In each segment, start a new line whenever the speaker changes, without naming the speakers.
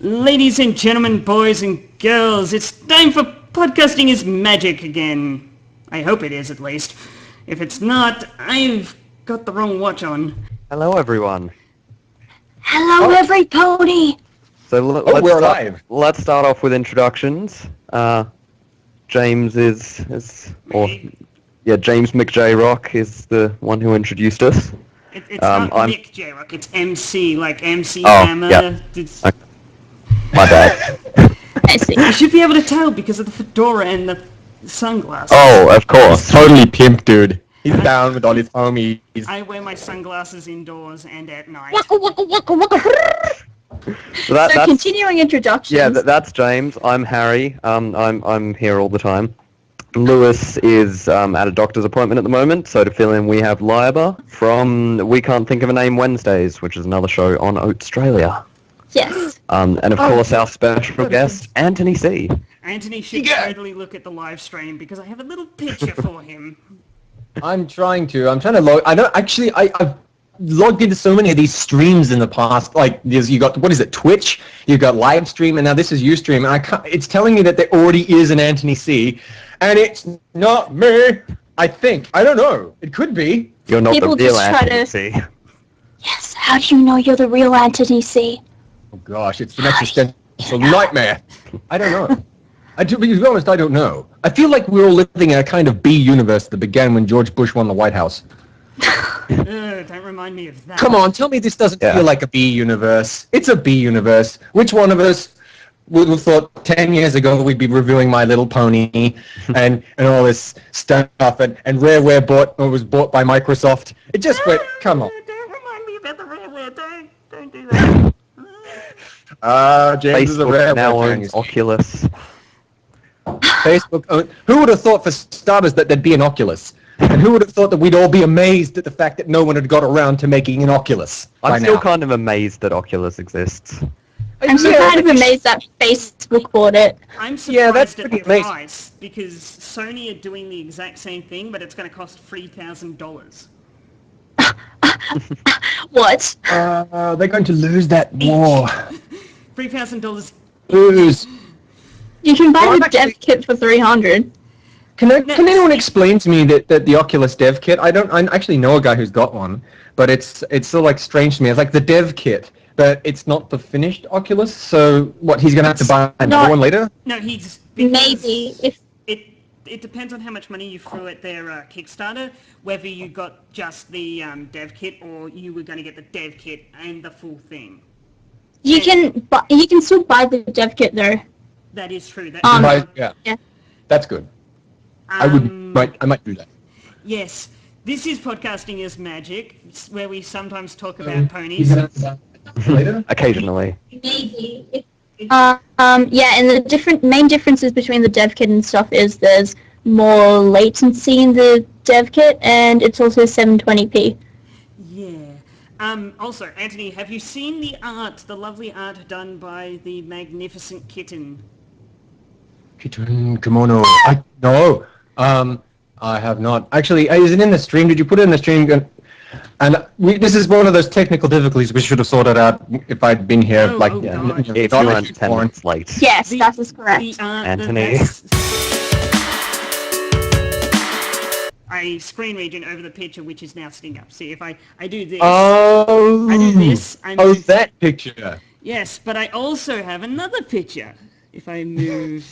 Ladies and gentlemen, boys and girls, it's time for Podcasting is Magic again. I hope it is, at least. If it's not, I've got the wrong watch on.
Hello, everyone.
Hello, every pony.
So
we're live.
Let's start off with introductions. James James McJ-Rock is the one who introduced us.
It's not Mick J-Rock, it's MC, like MC Hammer.
Yeah. My bad.
I see.
You should be able to tell because of the fedora and the sunglasses.
Oh, of course.
Totally pimp, dude. He's down with all his homies.
I wear my sunglasses indoors and at night.
So continuing introductions.
Yeah, that's James. I'm Harry. I'm here all the time. Lewis is at a doctor's appointment at the moment, so to fill in we have Lyeba from We Can't Think of a Name Wednesdays, which is another show on Oatstralia.
Yes.
And of course our special guest, Antony C.
Antony should totally look at the live stream because I have a little picture for him.
I'm trying to log. I've logged into so many of these streams in the past. Like, you got, what is it, Twitch? You've got live stream, and now this is Ustream, and it's telling me that there already is an Antony C, and it's not me. I think. I don't know. It could be.
You're not
People
the real
just try
Antony
to-
C.
Yes. How do you know you're the real Antony C?
Oh gosh, it's an existential nightmare. I don't know. To be honest, I don't know. I feel like we're all living in a kind of B universe that began when George Bush won the White House.
Don't remind me of that.
Come on, tell me this doesn't feel like a B universe. It's a B universe. Which one of us would have thought 10 years ago we'd be reviewing My Little Pony and all this stuff and Rareware was bought by Microsoft? It just went, come on.
Don't remind me about the Rareware. Don't do that.
James is a
Facebook now
Rareware fan.
owns Oculus.
Facebook. Who would have thought, for starters, that there'd be an Oculus? And who would have thought that we'd all be amazed at the fact that no one had got around to making an Oculus?
I'm still kind of amazed that Oculus exists.
I'm still kind of amazed that Facebook bought it.
I'm surprised
that's
at the
pretty amazing.
price because Sony are doing the exact same thing, but it's going to cost $3,000.
What?
They're going to lose that war.
$3,000.
Lose.
You can buy
Well,
the
I'm
dev kit for $300.
Can anyone explain to me that the Oculus dev kit? I actually know a guy who's got one, but it's so like strange to me. It's like the dev kit, but it's not the finished Oculus. So what? He's gonna have to buy another one later?
No, he's
Maybe if
it depends on how much money you threw at their Kickstarter, whether you got just the dev kit or you were going to get the dev kit and the full thing.
you can still buy the dev kit though.
That is true.
Yeah. That's good. I might do that.
Yes, this is Podcasting is Magic, where we sometimes talk about ponies.
Later?
Occasionally.
Maybe. Yeah, and the main differences between the dev kit and stuff is there's more latency in the dev kit, and it's also 720p.
Yeah. Also, Anthony, have you seen the lovely art done by the magnificent Kitten?
Kitten kimono. No. I have not. Actually, is it in the stream? Did you put it in the stream? And this is one of those technical difficulties we should have sorted out if I'd been here.
God.
If you weren't 10 minutes late.
Yes, that is correct.
Anthony.
I screen region over the picture, which is now sitting up. See, if I do this,
Oh,
I do this.
that picture.
Yes, but I also have another picture. If I move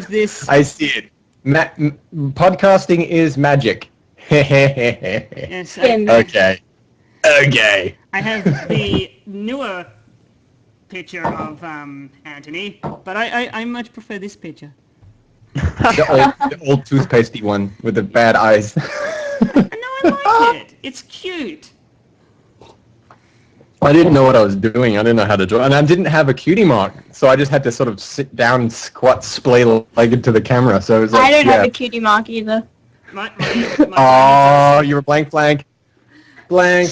this.
I see it. Podcasting is magic.
Yes,
Okay.
I have the newer picture of Anthony, but I much prefer this picture.
The old toothpastey one with the bad eyes.
No, I like it. It's cute.
I didn't know what I was doing. I didn't know how to draw, and I didn't have a cutie mark, so I just had to sort of sit down and squat, splay-legged to the camera. So it was like,
I don't have a cutie mark either.
Oh, you were blank. You're
not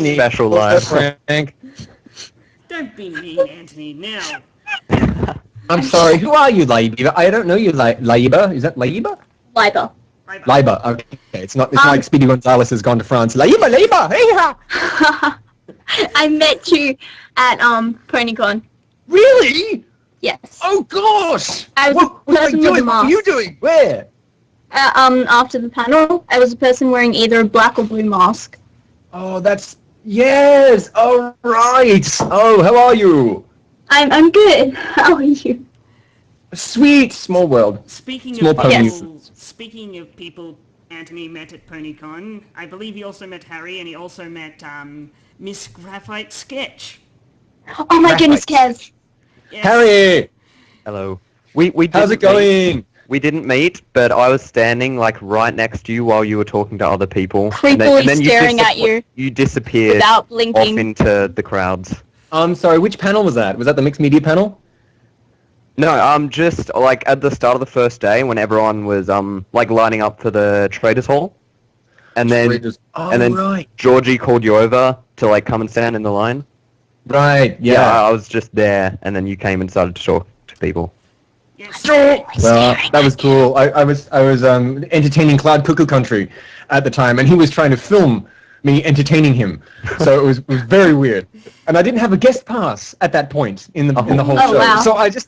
special,
Blank.
Don't be mean, Anthony. Now.
I'm sorry. Who are you, Lyeba? I don't know you, Lyeba. Is that Lyeba?
Lyeba.
Lyeba. Okay. It's not like Speedy Gonzales has gone to France. Lyeba. Hey.
I met you at PonyCon.
Really?
Yes.
Oh gosh!
I was
What
the
were
person
you
with the
doing? What were
mask.
you doing? Where?
After the panel, I was a person wearing either a black or blue mask.
Oh, that's yes. All right. Oh, how are you?
I'm good. How are you?
Sweet small world.
Speaking
Small
of
pony.
people Anthony met at PonyCon, I believe he also met Harry, and he also met Miss Graphite Sketch.
Oh my goodness,
Graphite.
Kaz.
Yes.
Harry,
Hello. We didn't
how's it going?
We didn't meet, but I was standing like right next to you while you were talking to other people.
Creepily
and then
staring at you
You disappeared
without
off
blinking.
into the crowds.
Sorry, which panel was that? Was that the mixed media panel?
No, just like at the start of the first day when everyone was like lining up for the traders hall, and then
Right.
Georgie called you over to like come and stand in the line.
Right.
Yeah,
Yeah.
I was just there, and then you came and started to talk to people.
Yes.
Well, that was cool. I was entertaining Cloud Cuckoo Country at the time, and he was trying to film me entertaining him. So it was very weird. And I didn't have a guest pass at that point in the whole
Oh,
show.
wow.
So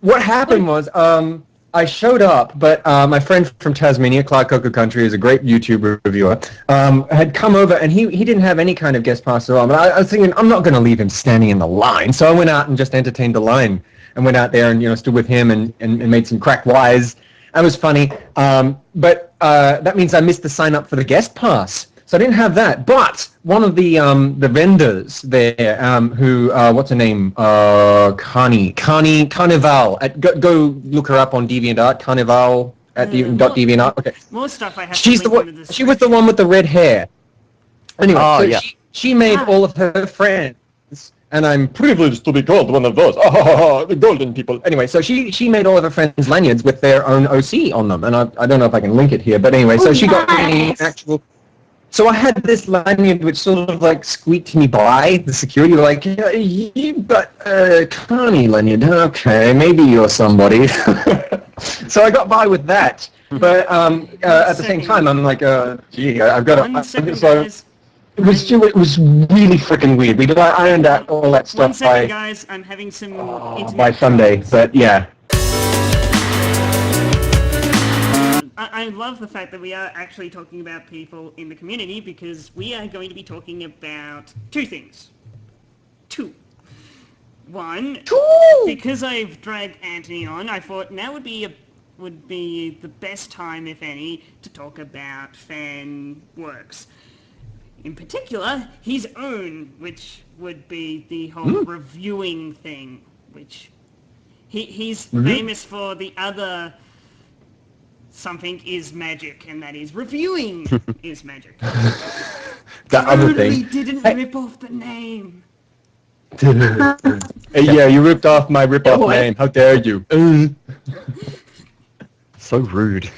what happened was I showed up, but my friend from Tasmania, Cloud Cuckoo Country, is a great YouTube reviewer, had come over, and he didn't have any kind of guest pass at all. But I was thinking, I'm not going to leave him standing in the line. So I went out and just entertained the line. And went out there and stood with him and made some crack wise. That was funny. But that means I missed the sign up for the guest pass, so I didn't have that. But one of the vendors there, who what's her name? Carnival. Go look her up on DeviantArt. Carnival at .deviantart. Okay.
More stuff I have
She's
to
the
link into
one.
the
She was the one with the red hair. Anyway,
Oh,
so
yeah.
she made all of her friends. And I'm privileged to be called one of those. The golden people. Anyway, so she made all of her friends lanyards with their own OC on them. And I don't know if I can link it here, but anyway, so she got me an actual... So I had this lanyard which sort of like squeaked me by. The security were like, yeah, you've got a Connie lanyard. Okay, maybe you're somebody. So I got by with that. But at the same time, I'm like, gee, I've got
One second,
so
guys.
it was really freaking weird. We ironed out all that
One
stuff
second, guys. I'm having some internet
by Sunday,
problems.
but yeah.
I love the fact that we are actually talking about people in the community, because we are going to be talking about two things. One, because I've dragged Anthony on, I thought now would be the best time, if any, to talk about fan works. In particular, his own, which would be the whole reviewing thing, which he's famous for. The other something is magic, and that is reviewing is magic.
That other
Totally
thing.
didn't rip off the name.
Yeah, you ripped off my rip-off name. How dare you?
So rude.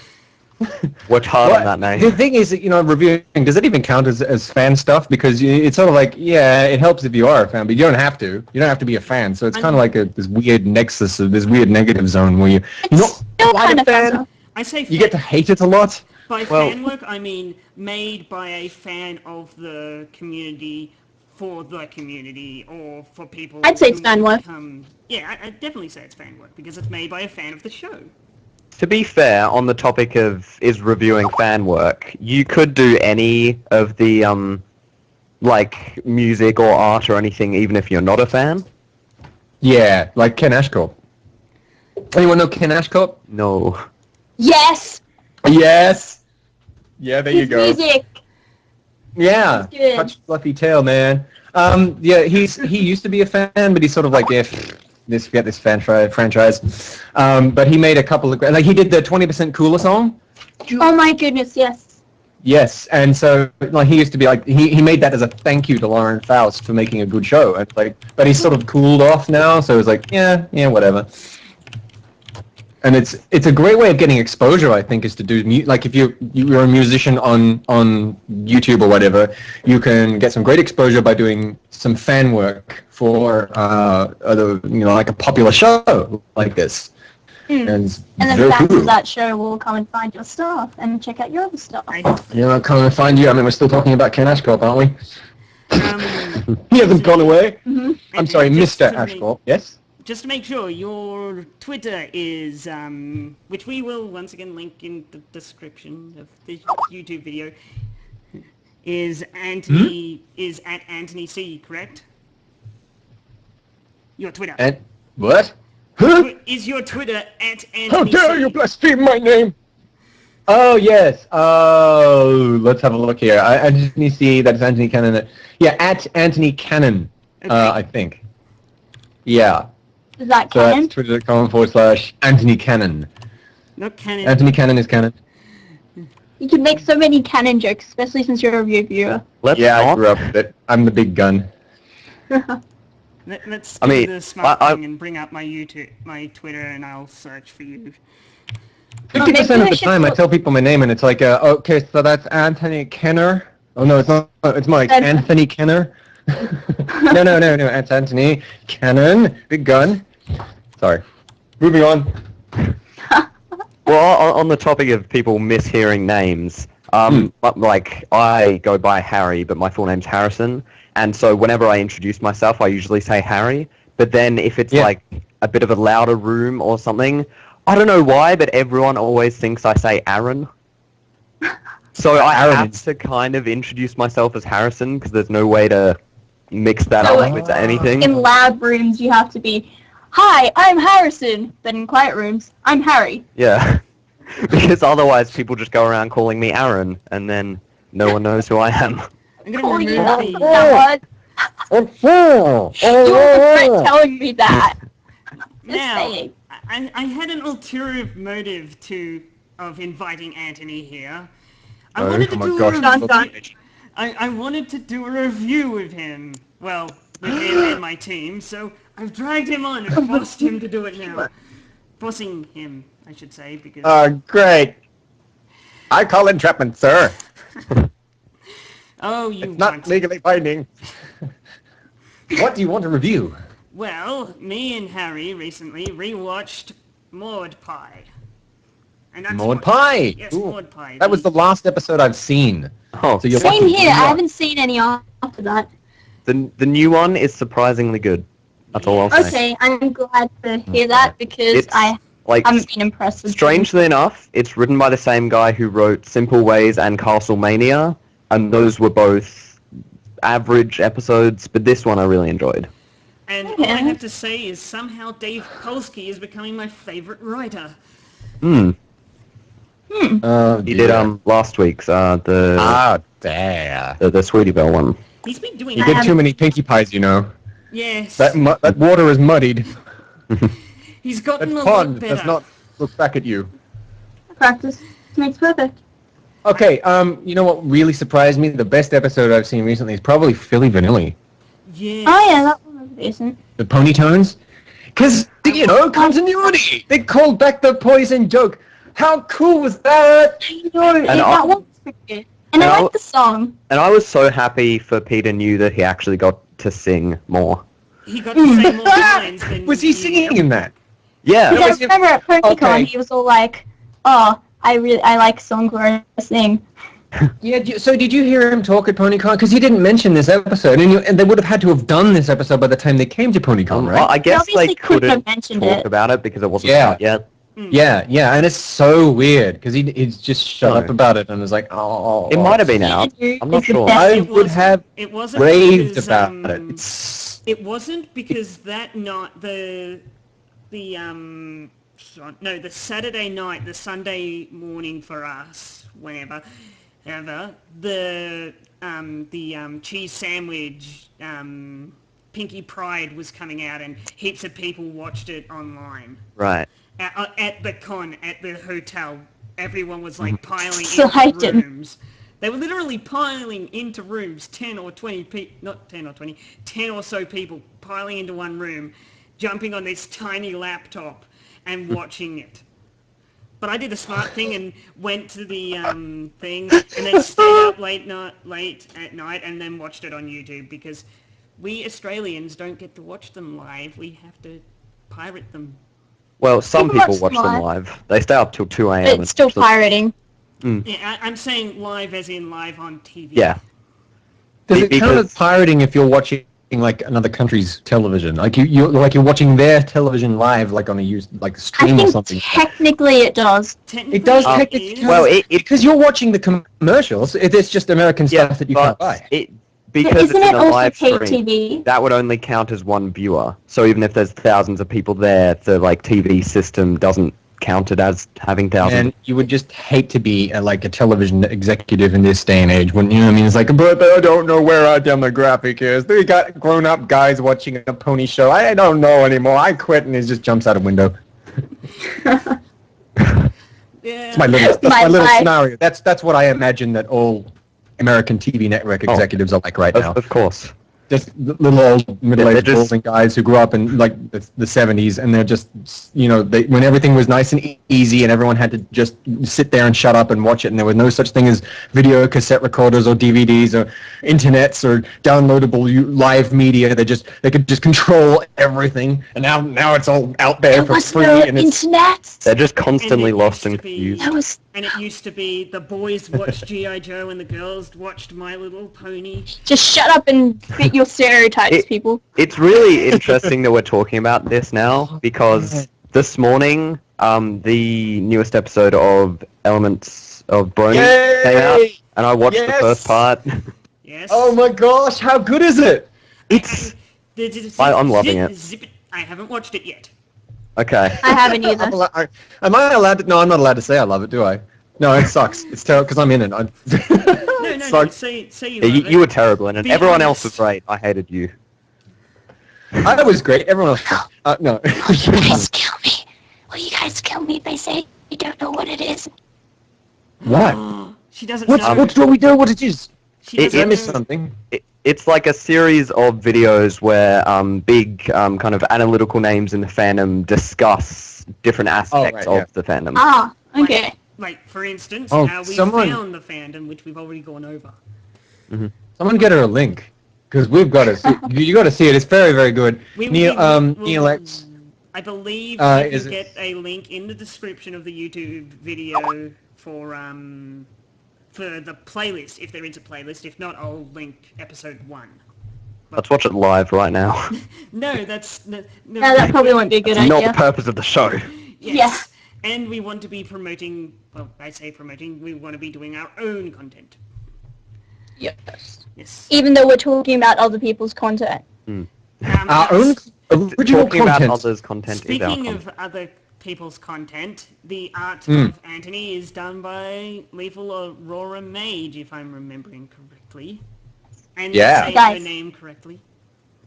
Worked hard on that name.
The thing is, reviewing, does it even count as fan stuff? Because it's sort of like, yeah, it helps if you are a fan, but you don't have to. You don't have to be a fan. So it's kind of like this weird nexus, of this weird negative zone where you're not
Still
quite
kind
a
of fun
fan.
stuff.
I say
You get to hate it a lot.
by fan work, I mean made by a fan of the community for the community, or for people.
I'd say it's
who
fan work.
Yeah, I'd definitely say it's fan work, because it's made by a fan of the show.
To be fair, on the topic of is reviewing fan work, you could do any of the like music or art or anything, even if you're not a fan.
Yeah, like Ken Ashcorp. Anyone know Ken Ashcorp?
No.
Yes.
Yes. Yeah, there you
His
go.
music.
Yeah,
He's good.
touch fluffy tail, man. Yeah, he used to be a fan, but he's sort of like, forget this franchise. But he made a couple of he did the 20% Cooler song.
Oh my goodness, yes.
Yes, and so like he used to be like he made that as a thank you to Lauren Faust for making a good show, and but he's sort of cooled off now, so it's like yeah, whatever. And it's a great way of getting exposure, I think, is to do like if you're a musician on YouTube or whatever, you can get some great exposure by doing some fan work for like a popular show like this. And
then fans of that show will come and find your stuff and check out your other stuff.
come and find you. I mean, we're still talking about Ken Ashcorp, aren't we? He hasn't gone away.
Mm-hmm.
I'm sorry,
just
Mr.
to make-
Ashmore. Yes?
Just to make sure, your Twitter is, which we will once again link in the description of this YouTube video, is is at Antony C, correct? Your Twitter.
And what? Huh?
Is your Twitter at Antony
How dare
C?
you blaspheme my name? Oh, yes. Oh, let's have a look here. Antony C, that's Antony Cannon. Yeah, at Antony Cannon,
Okay.
I think. Yeah.
Is that
So
canon?
that's twitter.com/Antony Cannon.
Not canon.
Antony Cannon is canon.
You can make so many canon jokes, especially since you're a reviewer.
Let's
Yeah, I
not.
grew up with it. I'm the big gun.
Let's
I
do
mean,
the smart
I-
thing and bring up my Twitter, and I'll search for you.
50% of
maybe
the
I should
time I
put-
tell people my name and it's like, okay, so that's Antony Kenner. Oh no, it's not. It's Mike.
That's-
Anthony Kenner. no, it's Antony Cannon. Big gun. Sorry. Moving on.
Well, on the topic of people mishearing names, like I go by Harry, but my full name's Harrison, and so whenever I introduce myself, I usually say Harry. But then if it's like a bit of a louder room or something, I don't know why, but everyone always thinks I say Aaron. So I have to kind of introduce myself as Harrison because there's no way to mix that
So
up with anything.
In loud rooms, you have to be, "Hi, I'm Harrison." But in quiet rooms, I'm Harry.
Yeah, because otherwise people just go around calling me Aaron, and then no one knows who I am.
I'm gonna
Oh,
remove
yeah,
the.
that was. You regret telling me that. Just
Now,
saying.
I had an ulterior motive of inviting Antony here. I
Oh
wanted to
my
do
gosh.
a
Dun,
review.
dun.
I wanted to do a review with him. Well, with him and my team. So I've dragged him on and forced him to do it now. Forcing him, I should say, because.
Great. I call entrapment, sir.
Oh, you
It's not
want.
legally binding. What do you want to review?
Well, me and Harry recently rewatched Maud Pie. And that's
Maud
what-
Pie.
Yes,
Ooh.
Maud Pie.
That was the last episode I've seen.
Oh,
So you're
Same
lucky.
here. I
Yeah.
haven't seen any after that.
the new one is surprisingly good. That's all I'll say.
Okay, I'm glad to hear that because
It's
I
like
haven't been impressed with
strangely enough, it's written by the same guy who wrote Simple Ways and Castlemania, and those were both average episodes, but this one I really enjoyed.
And all I have to say is somehow Dave Polsky is becoming my favorite writer.
Hmm.
Oh,
He did last week's the
there.
the Sweetie Belle one.
He's been doing
You get too many Pinkie Pies, you know.
Yes.
That water is muddied.
He's gotten
That
a lot
pond
better.
does not look back at you.
practice makes perfect.
Okay, you know what really surprised me? The best episode I've seen recently is probably Philly Vanilli.
Yes.
Oh yeah, that one was decent.
The pony tones. Because, you know, continuity. They called back the poison joke. How cool was that?
I know,
And
that one was pretty good. And I
and
like the song.
And I was so happy for Peter New that he actually got to sing more.
He got to say more lines than
Was he singing in that?
Yeah.
Because I
was it-
remember at PonyCon,
okay.
he was all like, "Oh, I like songs where I sing."
Yeah, so did you hear him talk at PonyCon? Because he didn't mention this episode, and they would have had to have done this episode by the time they came to PonyCon,
Well,
right?
I guess
obviously
they
couldn't have
couldn't
mentioned
talk
it.
about it because it wasn't
Yeah.
out yet.
Yeah, and it's so weird, because he's just shut
No.
up about it and was like, oh.
It might have been out.
Peter
I'm not
is the
sure.
best.
I
It
would
wasn't-
have
It wasn't
raved
because,
about it.
It wasn't because that night the Saturday night, the Sunday morning for us, ever, the cheese sandwich, Pinky Pride was coming out, and heaps of people watched it online
Right.
at the con at the hotel. Everyone was like piling
Excited.
into rooms. They were literally piling into rooms, 10 or so people piling into one room, jumping on this tiny laptop and watching it. But I did a smart thing and went to the thing and then stayed up late at night and then watched it on YouTube, because we Australians don't get to watch them live. We have to pirate them.
Well, some
People
people
watch
watch them
them
live. They stay up till 2 a.m.
It's
and
still
watch them.
pirating.
Yeah, I'm saying live as in live on TV.
Yeah.
Does it count as
Because-
pirating if you're watching like another country's television? Like you're watching their television live, like on a
I
stream or
think
something.
technically it does.
Technically,
It does
it
technically
is.
count.
Well, it
Because you're watching the commercials. It's just American stuff that you can't buy.
Because
Isn't
it's in
it
a
also
live
paid
stream,
TV?
that would only count as one viewer. So even if there's thousands of people there, the like TV system doesn't count it as having thousands.
And you would just hate to be like a television executive in this day and age, wouldn't you? I mean, it's like, but I don't know where our demographic is. They got grown-up guys watching a pony show. I don't know anymore. I quit, and he just jumps out a window.
Yeah.
That's my little
life.
scenario. That's what I imagine that all American TV network executives are like right now.
Of course.
Just little old middle-aged
they're just-
balding guys who grew up in like the 70s, and they're just, when everything was nice and easy and everyone had to just sit there and shut up and watch it, and there was no such thing as video cassette recorders or DVDs or internets or downloadable live media. They could just control everything, and now it's all out there
There
for
was
free.
no
And it's,
internet.
They're just constantly
And it
lost
used
and
to be-
confused.
That was
And it used to be the boys watched G.I. Joe and the girls watched My Little Pony.
just shut up and fit your stereotypes, people.
It's really interesting that we're talking about this now, because this morning, the newest episode of Elements of Brony came out,
Yay!
and I watched the
Yes!
first part.
Yes.
oh my gosh, how good is it?
It's
It's.
I'm loving it.
Zip it. I haven't watched it yet.
okay.
I haven't either.
Am I allowed to? No, I'm not allowed to say I love it, do I? No, it sucks. It's terrible because I'm in it.
No, no,
Sucks.
say you
Yeah,
love it.
you were terrible in it.
Be
Everyone else was
honest.
great. I hated you.
I was great. Everyone else. No.
You guys kill me. Will you guys kill me if I say you don't know what it is?
What?
She doesn't
What's
know.
what do we do? What it is?
She
It-
doesn't
Did I
know.
miss something?
It's like a series of videos where big kind of analytical names in the fandom discuss different aspects
right, yeah.
of the fandom.
Ah, okay.
Like, for instance,
Oh,
how we
someone-
found the fandom, which we've already gone over.
Someone get her a link because we've got to see. You got to see it. It's very, very good. Neil X.
I believe
Uh,
you
is
can
it-
get a link in the description of the YouTube video for the playlist, if there is a playlist. If not, I'll link episode 1.
Let's watch it live right now.
No, that's... No,
No, that probably won't be a good
It's not
idea.
the purpose of the show.
Yes. And we want to be promoting... Well, I say promoting. We want to be doing our own content.
Yes.
Yes.
Even though we're talking about other people's content.
Our own original
Talking about
content.
others' content is our
Speaking
content.
of other people's content, the art
Hmm.
of Antony is done by Lethal Aurora Mage, if I'm remembering correctly. And
Yeah.
saying
Guys.
her name correctly.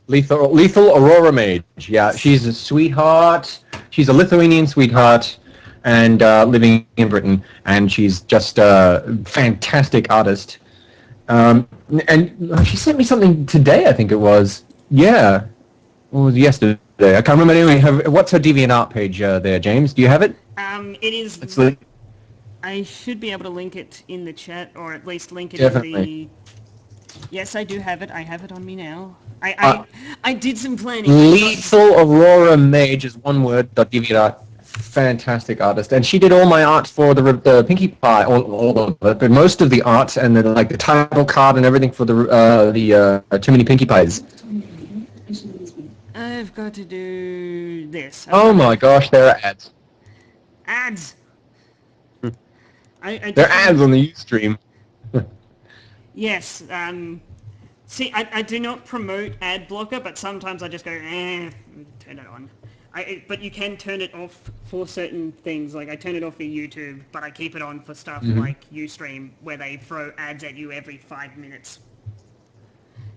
Lethal Aurora Mage. Yeah, she's a sweetheart. She's a Lithuanian sweetheart, and living in Britain. And she's just a fantastic artist. And she sent me something today, I think it was. Yeah, or was it yesterday? I can't remember. Anyway, what's her DeviantArt page there, James? Do you have it?
It is...
It's the-
I should be able to link it in the chat, or at least link it in
Definitely.
the... Yes, I do have it. I have it on me now.
Uh,
I did some planning.
Lethal Aurora Mage is one word. .deviantart. Fantastic artist, and she did all my art for the Pinkie Pie, all of it, but most of the art and the title card and everything for the Too Many Pinkie Pies.
I've got to do this.
Oh my gosh, there are ads.
Ads! I
There are
just-
ads on the Ustream.
Yes, see, I do not promote ad blocker, but sometimes I just go, turn it on. But you can turn it off for certain things, like I turn it off for YouTube, but I keep it on for stuff like Ustream, where they throw ads at you every 5 minutes.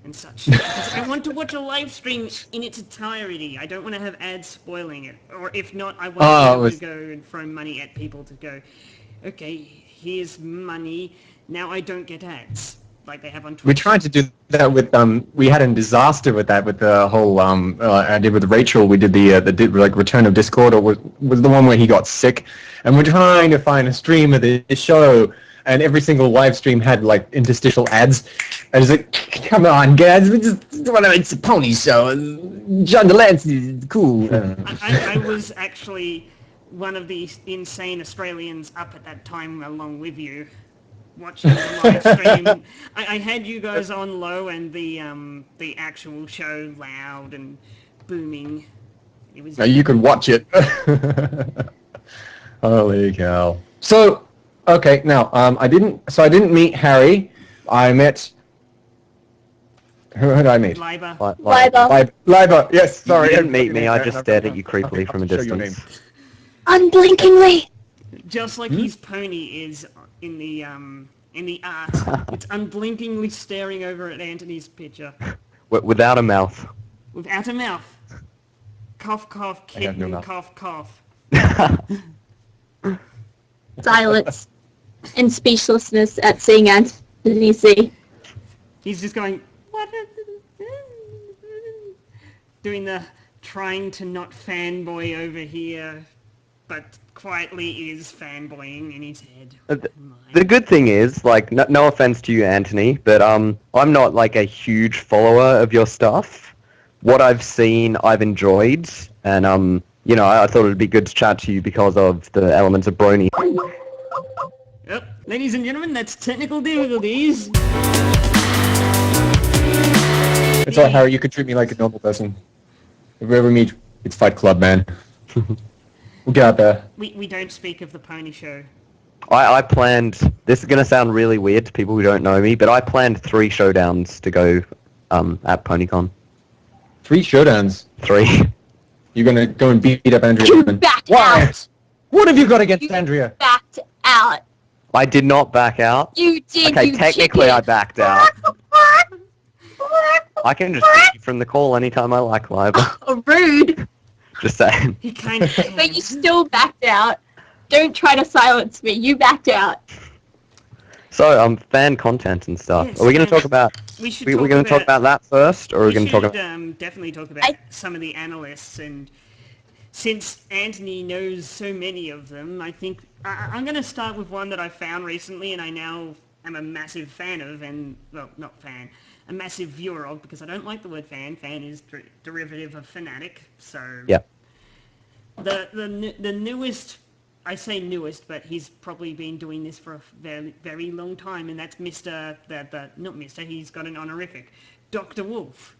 And such. 'Cause I want to watch a live stream in its entirety. I don't want to have ads spoiling it. Or if not, I want to be able to go and throw money at people to go, okay, here's money, now I don't get ads. Like they have on Twitch.
We tried to do that with we had a disaster with that with the whole I did with Rachel. We did the Return of Discord, or was the one where he got sick, and we're trying to find a stream of the show, and every single live stream had like interstitial ads. I was like, come on, guys, it's a pony show. John Delancey is cool.
I was actually one of the insane Australians up at that time along with you. watching the live stream. I had you guys on low and the actual show loud and booming. It was.
Now you can watch it. Holy cow! So, okay, now I didn't meet Harry. I met. Who did I meet?
Lyeba.
Lyeba. Yes, sorry.
You didn't meet me. I just stared at you creepily from a
Show your
distance.
Unblinkingly.
Just like his pony is in the art. It's unblinkingly staring over at Antony's picture.
Without a mouth.
Without a mouth. Cough, cough,
I have no
kitten,
mouth.
cough, cough.
Silence. And speechlessness at seeing Antony C.
He's just going, what? Doing the trying to not fanboy over here, but quietly is fanboying in his head.
The good thing is, like, no offense to you, Anthony, but I'm not like a huge follower of your stuff. What I've seen, I've enjoyed, and you know, I thought it'd be good to chat to you because of the elements of brony.
Yep. Ladies and gentlemen, that's technical difficulties.
It's all right, Harry. You can treat me like a normal person. If we ever meet, it's Fight Club, man. We'll get out there.
We don't speak of the pony show.
I planned, this is going to sound really weird to people who don't know me, but I planned 3 showdowns to go at PonyCon.
3 showdowns.
3.
You're gonna go and beat up Andrea.
You backed
Why?
out.
What have you got against
You
Andrea?
backed out.
I did not back out.
You did.
Okay,
you
technically I
chicken.
backed out. I can just take you from the call anytime I like, Lyeba.
Oh, rude.
Just saying.
He kind of
But you still backed out. Don't try to silence me. You backed out.
So, fan content and stuff.
Yes,
Are we going to talk about...
We should
We're going to talk about that first, or are we going to talk about...
definitely talk about some of the analysts, and since Antony knows so many of them, I think I'm going to start with one that I found recently, and I now am a massive fan of, and well, not fan, a massive viewer of, because I don't like the word fan. Fan is derivative of fanatic, so
Yeah.
The newest. I say newest, but he's probably been doing this for a very, very long time, and that's not Mr., he's got an honorific, Dr. Wolf.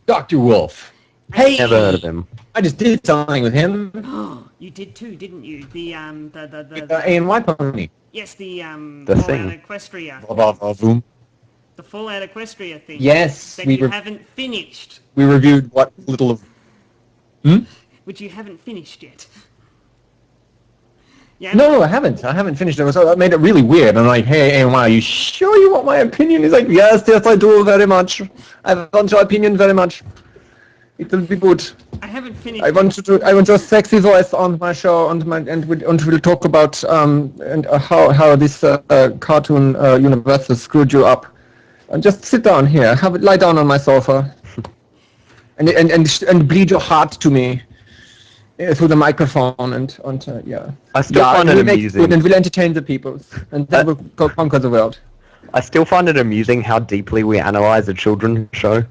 Dr. Wolf. Hey!
Never heard of him.
I just did something with him.
Oh, you did too, didn't you? The
A&Y Pony.
yes, the
The
Fallout
thing.
Equestria. The Fallout Equestria thing.
Yes,
That
we
you haven't finished.
we reviewed what little of...
Which you haven't finished yet. Yeah.
No, I haven't. I haven't finished it. So that made it really weird. I'm like, hey, A&Y, are you sure you want my opinion? He's like, yes, I do very much. I want your opinion very much. It will be good.
I haven't finished.
I want your sexy voice on my show, and we'll talk about how this cartoon universe has screwed you up. And just sit down here, lie down on my sofa, and bleed your heart to me through the microphone, and yeah.
I still find it
we'll make
amusing.
good, and we'll entertain the people, and then we'll go conquer the world.
I still find it amusing how deeply we analyze a children's show.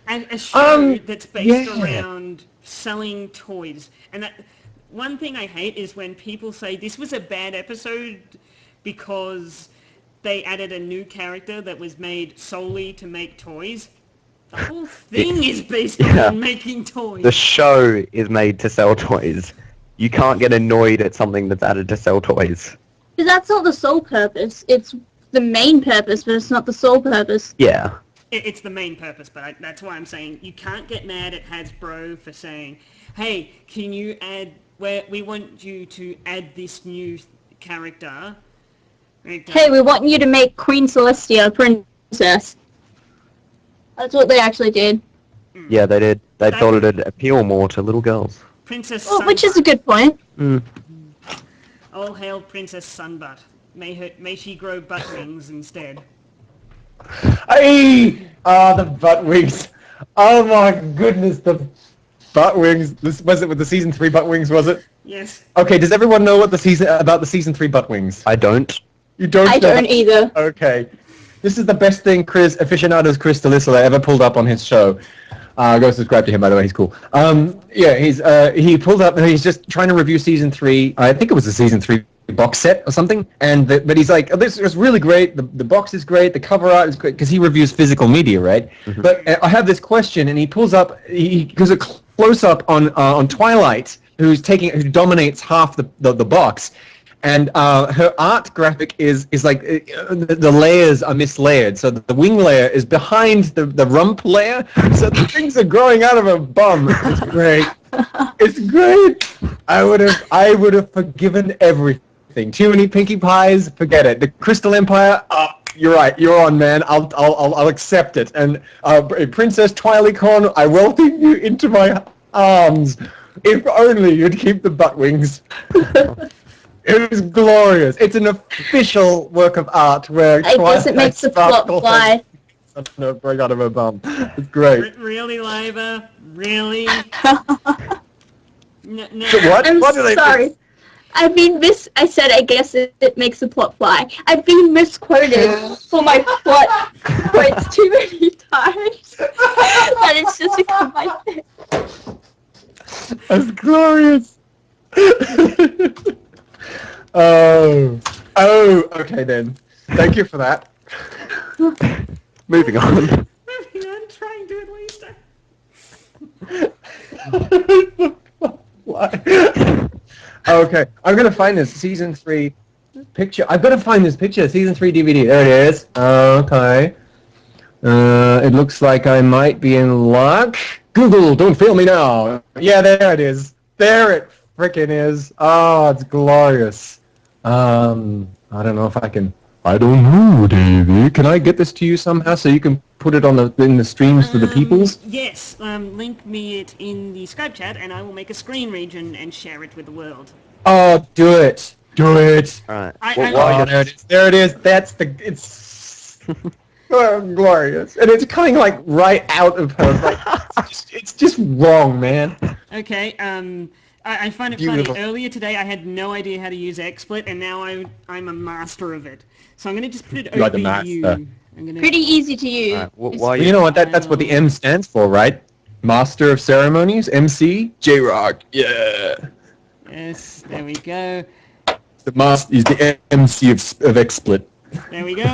And a show that's based
yeah.
around selling toys. And that one thing I hate is when people say this was a bad episode because they added a new character that was made solely to make toys. The whole thing is based on making toys.
The show is made to sell toys. You can't get annoyed at something that's added to sell toys.
Because that's not the sole purpose. It's the main purpose, but it's not the sole purpose.
Yeah.
It's the main purpose, but that's why I'm saying you can't get mad at Hasbro for saying, hey, can you add, we want you to add this new character.
Hey, we want you to make Queen Celestia a princess. That's what they actually did.
Yeah, they did. They thought it'd appeal more to little girls.
Princess
Well,
Sunbutt.
which is a good point.
All hail Princess Sunbutt. May she grow butt wings instead.
Hey! The butt wings. Oh my goodness, the butt wings. Was it with the season 3 butt wings, was it?
Yes.
Okay, does everyone know what about the season 3 butt wings?
I don't.
You don't
I
know
don't either.
Okay. This is the best thing Chris D'Elissola ever pulled up on his show. Go subscribe to him, by the way, he's cool. Yeah, he pulled up, he's just trying to review season 3. I think it was the season 3 box set or something, and but he's like, oh, this is really great. The box is great. The cover art is great because he reviews physical media, right?
Mhm.
But I have this question, and he pulls up. He goes a close up on Twilight, who dominates half the box. And her art graphic is like the layers are mislayered. So the wing layer is behind the rump layer. So the things are growing out of her bum. It's great. It's great. I would have forgiven everything. Too many Pinkie Pies. Forget it. The Crystal Empire. You're right. You're on, man. I'll accept it. And Princess Twilicon, I welcome you into my arms. If only you'd keep the butt wings. It was glorious. It's an official work of art where
I guess it makes the plot fly.
No, break out of her bum. It's great.
Really, Lyeba? Really? No.
What?
I'm
What did
sorry. I've been I said I guess it makes the plot fly. I've been misquoted for my plot quotes too many times that it's just become my thing.
That's glorious. Oh, okay then. Thank you for that.
Moving on.
Moving on, trying to at least.
Why? Okay, I'm gonna find this season 3 picture. I've got to find this picture. Season 3 DVD. There it is. Okay. It looks like I might be in luck. Google, don't fail me now. Yeah, there it is. There it frickin' is. Oh, it's glorious. I don't know if I can. I don't know, Davey. Can I get this to you somehow so you can put it on in the streams for the peoples?
Yes, link me it in the Skype chat and I will make a screen region and share it with the world.
Oh, do it. Do it.
Right.
There it is. There it is. It's glorious. And it's coming like right out of her. Like, it's just wrong, man.
Okay, I find it
Beautiful.
funny. Earlier today I had no idea how to use XSplit and now I'm a master of it. So I'm going to just put it
You're the
over
master.
you. I'm gonna...
Pretty easy to use.
Right, why
Well, you know what? That's what the M stands for, right? Master of Ceremonies, MC, J-Rock. Yeah.
Yes, there we go.
He's the MC of XSplit.
There we go.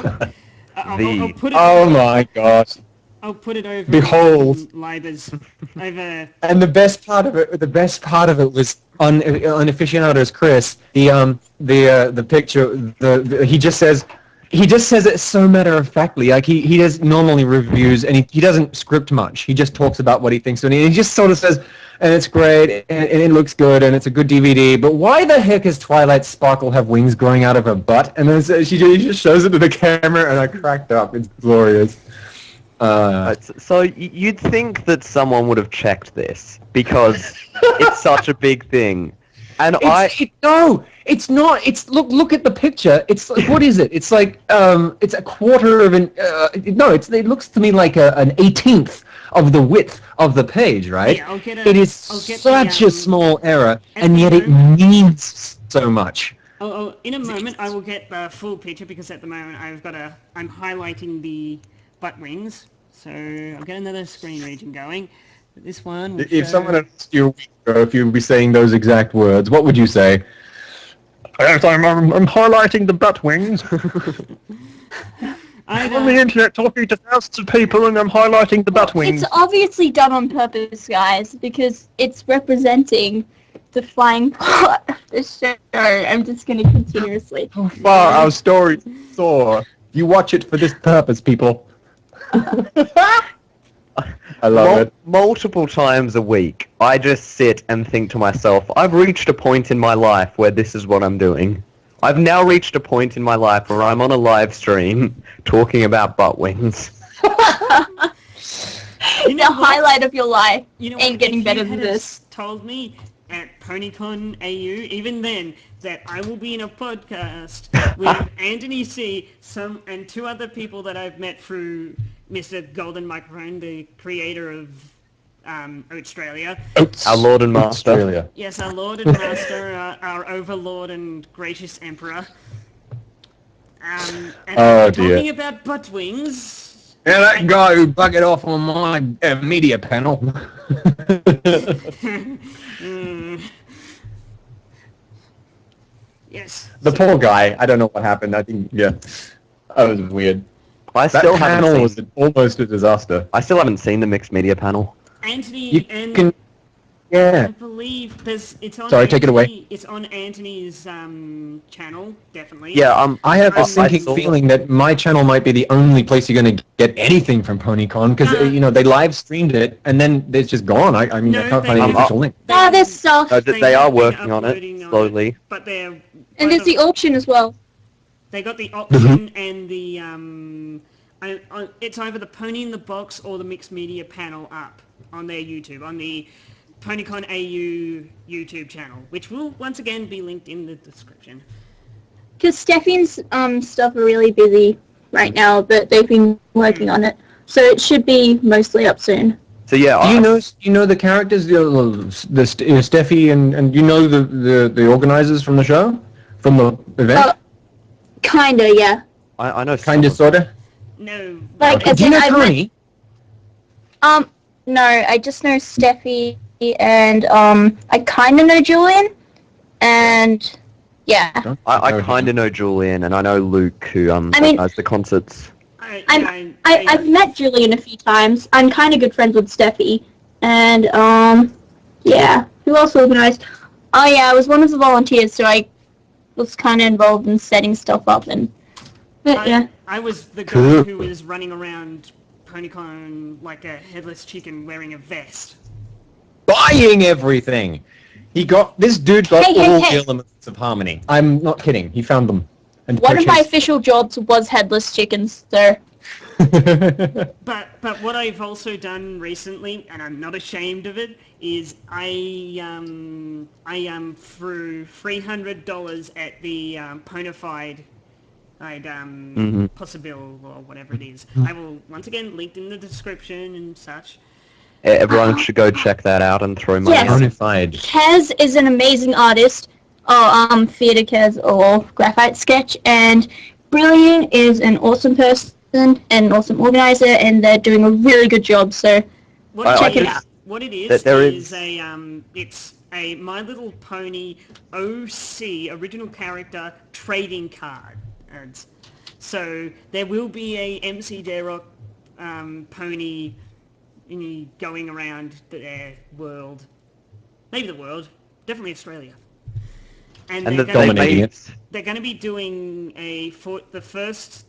I'll put it
Oh my gosh.
I'll put it over
Behold.
Lyba's over.
And the best part of it was on Aficionados Chris. The picture. He just says it so matter of factly. Like he does normally reviews and he doesn't script much. He just talks about what he thinks and he just sort of says, and it's great and it looks good and it's a good DVD. But why the heck does Twilight Sparkle have wings growing out of her butt? And then she just shows it to the camera and I cracked up. It's glorious.
So you'd think that someone would have checked this because it's such a big thing, and
no, it's not. It's look at the picture. It's like, what is it? It's like it's a quarter of an. It looks to me like an 18th of the width of the page, right?
Yeah,
it is such a small error, and yet it means so much.
In a moment I will get the full picture because at the moment I'm highlighting the butt wings. So I'll get another screen region going. But this one will
If someone asked you a week ago if you would be saying those exact words, what would you say? Yes, I'm highlighting the butt wings. I'm on the internet talking to thousands of people and I'm highlighting the butt wings.
It's obviously done on purpose, guys, because it's representing the flying part of the show. I'm just going to continuously.
How far our story soar. You watch it for this purpose, people. I love it.
Multiple times a week, I just sit and think to myself, I've reached a point in my life where this is what I'm doing. I've now reached a point in my life where I'm on a live stream talking about butt wings.
The highlight of your life ain't getting better than this.
Told me at PonyCon AU, even then, that I will be in a podcast with Antony C, and 2 other people that I've met through Mr. Golden Microphone, the creator of Oatstralia.
Our Lord and Master.
Australia.
Yes, our Lord and Master, our Overlord and Gracious Emperor. And talking about butt wings.
Yeah, that guy who buggered off on my media panel.
Yes.
The
So-
poor guy. I don't know what happened. I think, yeah. That was weird.
I
That
still haven't
panel was
seen.
almost a disaster.
I still haven't seen the mixed media panel.
Anthony
You
and
can...
I
Yeah.
believe it's on.
Sorry, take it away.
It's on Anthony's channel, definitely.
Yeah,
I have a
I
sinking
saw
feeling that my channel might be the only place you're going to get anything from PonyCon, because,
No.
you know, they live streamed it, and then it's just gone. I mean, I
No,
can't
they
find any
haven't.
official link.
Oh, there's stuff.
No, they are
have been
working on it
uploading
slowly.
but they're.
And there's the auction as well.
They got the option and the it's either the Pony in the Box or the Mixed Media panel up on their YouTube, on the PonyCon AU YouTube channel, which will once again be linked in the description.
Because Steffi's stuff are really busy right now, but they've been working on it. So it should be mostly up soon.
So yeah,
Do you know the characters, the Steffi, and you know the organizers from the show, from the event?
Kinda, yeah.
I know.
Kinda, sorta.
No.
Like,
Do you know Tony?
No, I just know Steffi, and I kinda know Julian, and yeah.
I kind of know Julian, and I know Luke, who
I mean-
organized the concerts.
I've met Julian a few times. I'm kind of good friends with Steffi, and yeah. Who else organized? Oh yeah, I was one of the volunteers, so I was kind of involved in setting stuff up, but yeah.
I was the guy
Cool.
who was running around PonyCon like a headless chicken wearing a vest.
Buying everything. This dude got
Hey,
all
hey.
the elements of harmony. I'm not kidding. He found them. And
One of my
purchased-
official jobs was headless chickens, so
But what I've also done recently, and I'm not ashamed of it, is I threw $300 at the Ponified possible or whatever it is. I will once again link in the description and such.
Everyone should go check that out and throw money
Yes.
at it.
Bonafide.
Kez is an amazing artist. Theatre Kez or Graphite Sketch, and Brilliant is an awesome person and an awesome organizer, and they're doing a really good job. So check it out.
What it is
That there
is
is-
it's a My Little Pony OC original character trading card. So there will be a MC J-Rock pony going around their world, maybe the world, definitely Australia. And
And
they're
they
gonna,
Dominating
made
it.
they're going to be doing the first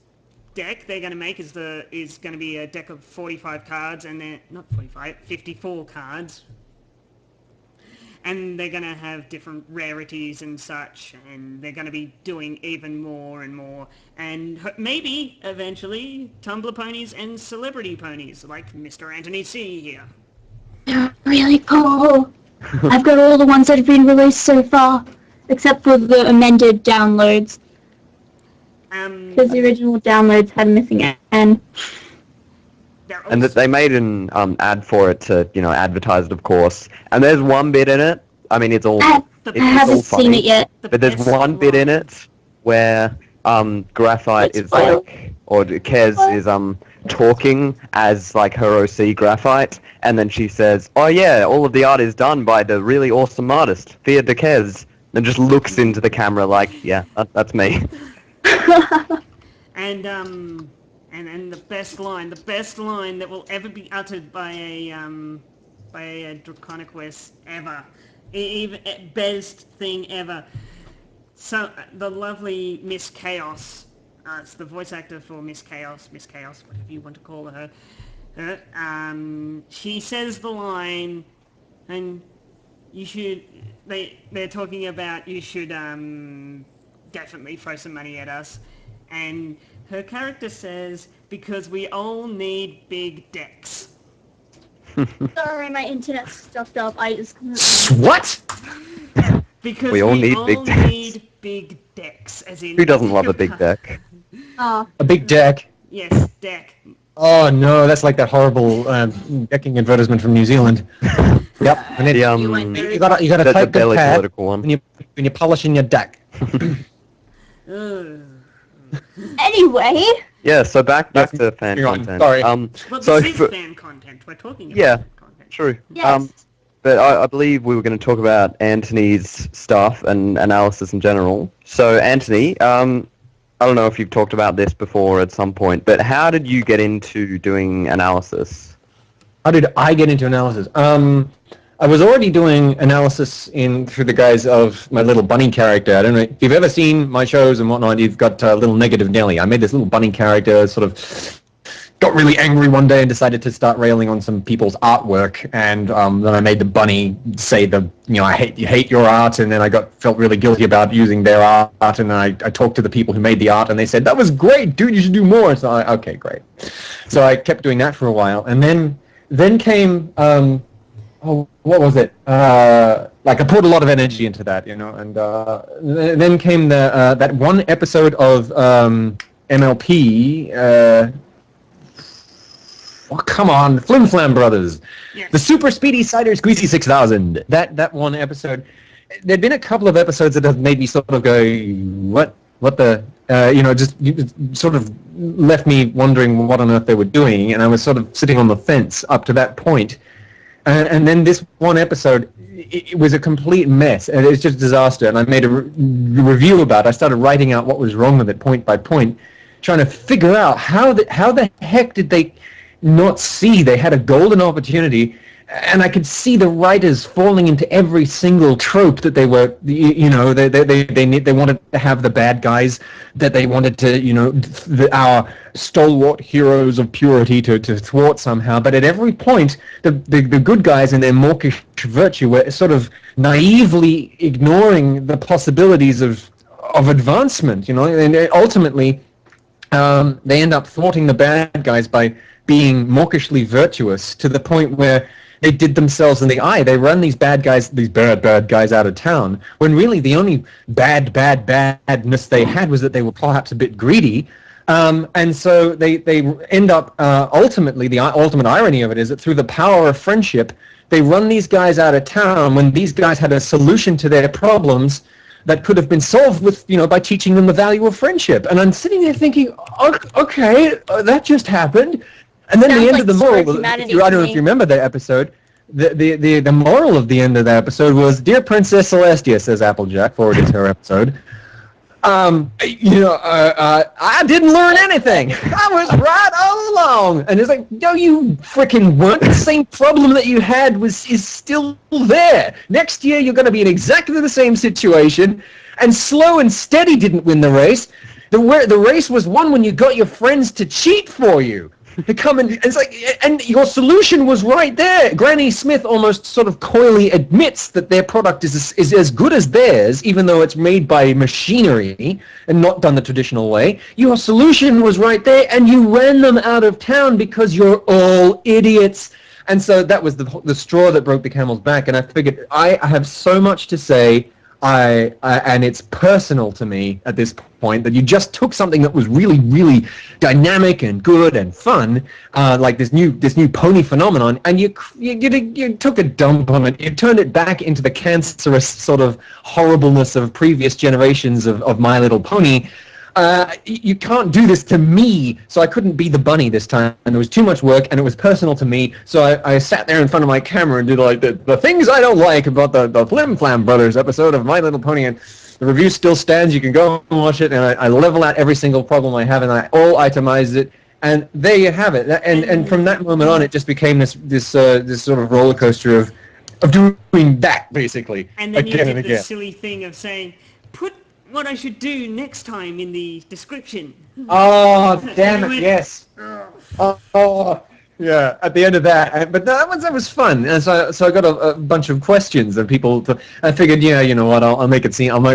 deck they're going to make is going to be a deck of 45 cards, and they're not 45, 54 cards. And they're going to have different rarities and such, and they're going to be doing even more and more. And maybe, eventually, Tumblr ponies and celebrity ponies, like Mr. Antony C here.
They're really cool. I've got all the ones that have been released so far, except for the amended downloads, because the original downloads had a missing N.
They're
And that
also-
they made an ad for it to, advertise it, of course. And there's one bit in it. I mean, it's all.
I
it's
haven't
all
seen
funny,
it yet.
the
But there's
best
one bit in
line-
it where Graphite
Let's
is
spoil.
like, or Kez is talking as like her OC Graphite, and then she says, "Oh yeah, all of the art is done by the really awesome artist, Fia de Kez," and just looks into the camera like, "Yeah, that's me."
And then the best line that will ever be uttered by a Draconic West ever, even best thing ever. So the lovely Miss Chaos, it's the voice actor for Miss Chaos, whatever you want to call her. She says the line, and you should. They're talking about you should definitely throw some money at us. And her character says, because we all need big decks.
Sorry, my internet's stuffed up. I just
What?
Because
We all need big decks.
need big decks, as in...
Who doesn't love a big deck?
Oh,
A big deck.
Yes, deck.
Oh no, that's like that horrible decking advertisement from New Zealand. Yep. And
The
you gotta
the
type good
barely
pad
political one.
when you're polishing your deck.
Ugh.
anyway,
Yeah. So back to fan
Hang on,
content.
sorry.
Well,
So
this is
for-
fan content. We're talking about
Yeah.
fan content.
True.
yes.
but I believe we were going to talk about Antony's stuff and analysis in general. So, Antony, I don't know if you've talked about this before at some point, but how did you get into doing analysis?
How did I get into analysis? I was already doing analysis through the guise of my little bunny character. I don't know if you've ever seen my shows and whatnot. You've got little Negative Nelly. I made this little bunny character, sort of got really angry one day and decided to start railing on some people's artwork. And then I made the bunny say I hate your art. And then I felt really guilty about using their art. And then I talked to the people who made the art, and they said, "That was great, dude. You should do more." So okay, great. So I kept doing that for a while, and then came. What was it? Like I poured a lot of energy into that, and then came that one episode of MLP. Come on, Flim Flam Brothers,
Yes.
the Super Speedy Cider Squeezy 6000. That one episode. There'd been a couple of episodes that have made me sort of go, what the, just sort of left me wondering what on earth they were doing, and I was sort of sitting on the fence up to that point. And then this one episode, it was a complete mess, and it was just a disaster. And I made a review about it. I started writing out what was wrong with it point by point, trying to figure out how the heck did they not see they had a golden opportunity. And I could see the writers falling into every single trope that they were, they wanted to have the bad guys, that they wanted to, our stalwart heroes of purity to thwart somehow. But at every point, the good guys and their mawkish virtue were sort of naively ignoring the possibilities of advancement, and ultimately they end up thwarting the bad guys by being mawkishly virtuous to the point where they did themselves in the eye. They run these bad guys out of town, when really the only badness they had was that they were perhaps a bit greedy. And so they end up, ultimately, the ultimate irony of it is that through the power of friendship, they run these guys out of town when these guys had a solution to their problems that could have been solved with, by teaching them the value of friendship. And I'm sitting there thinking, okay, that just happened. And then the end of the moral, I don't know if you remember that episode, the moral of the end of that episode was, "Dear Princess Celestia," says Applejack, forwarded to her episode, I didn't learn anything. I was right all along. And it's like, no, you freaking weren't. The same problem that you had is still there. Next year, you're going to be in exactly the same situation. And Slow and Steady didn't win the race. The race was won when you got your friends to cheat for you. To come and it's like, and your solution was right there. Granny Smith almost sort of coyly admits that their product is as good as theirs, even though it's made by machinery and not done the traditional way. Your solution was right there, and you ran them out of town because you're all idiots. And so that was the straw that broke the camel's back. And I figured I have so much to say. And it's personal to me at this point that you just took something that was really, really dynamic and good and fun, like this new pony phenomenon, and you took a dump on it. You turned it back into the cancerous sort of horribleness of previous generations of My Little Pony. You can't do this to me, so I couldn't be the bunny this time, and there was too much work, and it was personal to me, so I sat there in front of my camera and did like the things I don't like about the Flim Flam Brothers episode of My Little Pony, and the review still stands. You can go and watch it, and I level out every single problem I have, and I all itemized it, and there you have it. And from that moment on, it just became this sort of roller coaster of doing that, basically,
and then
again
you
and
did the
again.
silly thing of saying, "Put what I should do next time in the description."
Oh, damn it, yes. Oh, yeah, at the end of that. But that was fun. And so I got a bunch of questions and people, I figured, yeah, you know what, I'll make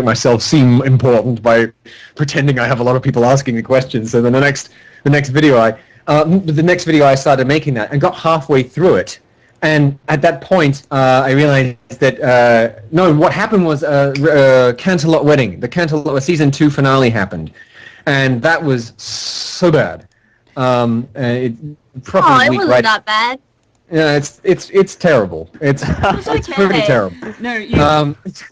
myself seem important by pretending I have a lot of people asking me questions. So then the next video I started making that and got halfway through it. And at that point, I realized that, what happened was Canterlot Wedding. The Canterlot Season 2 finale happened. And that was so bad. It
wasn't that bad.
Yeah, it's terrible. It's pretty terrible.
No,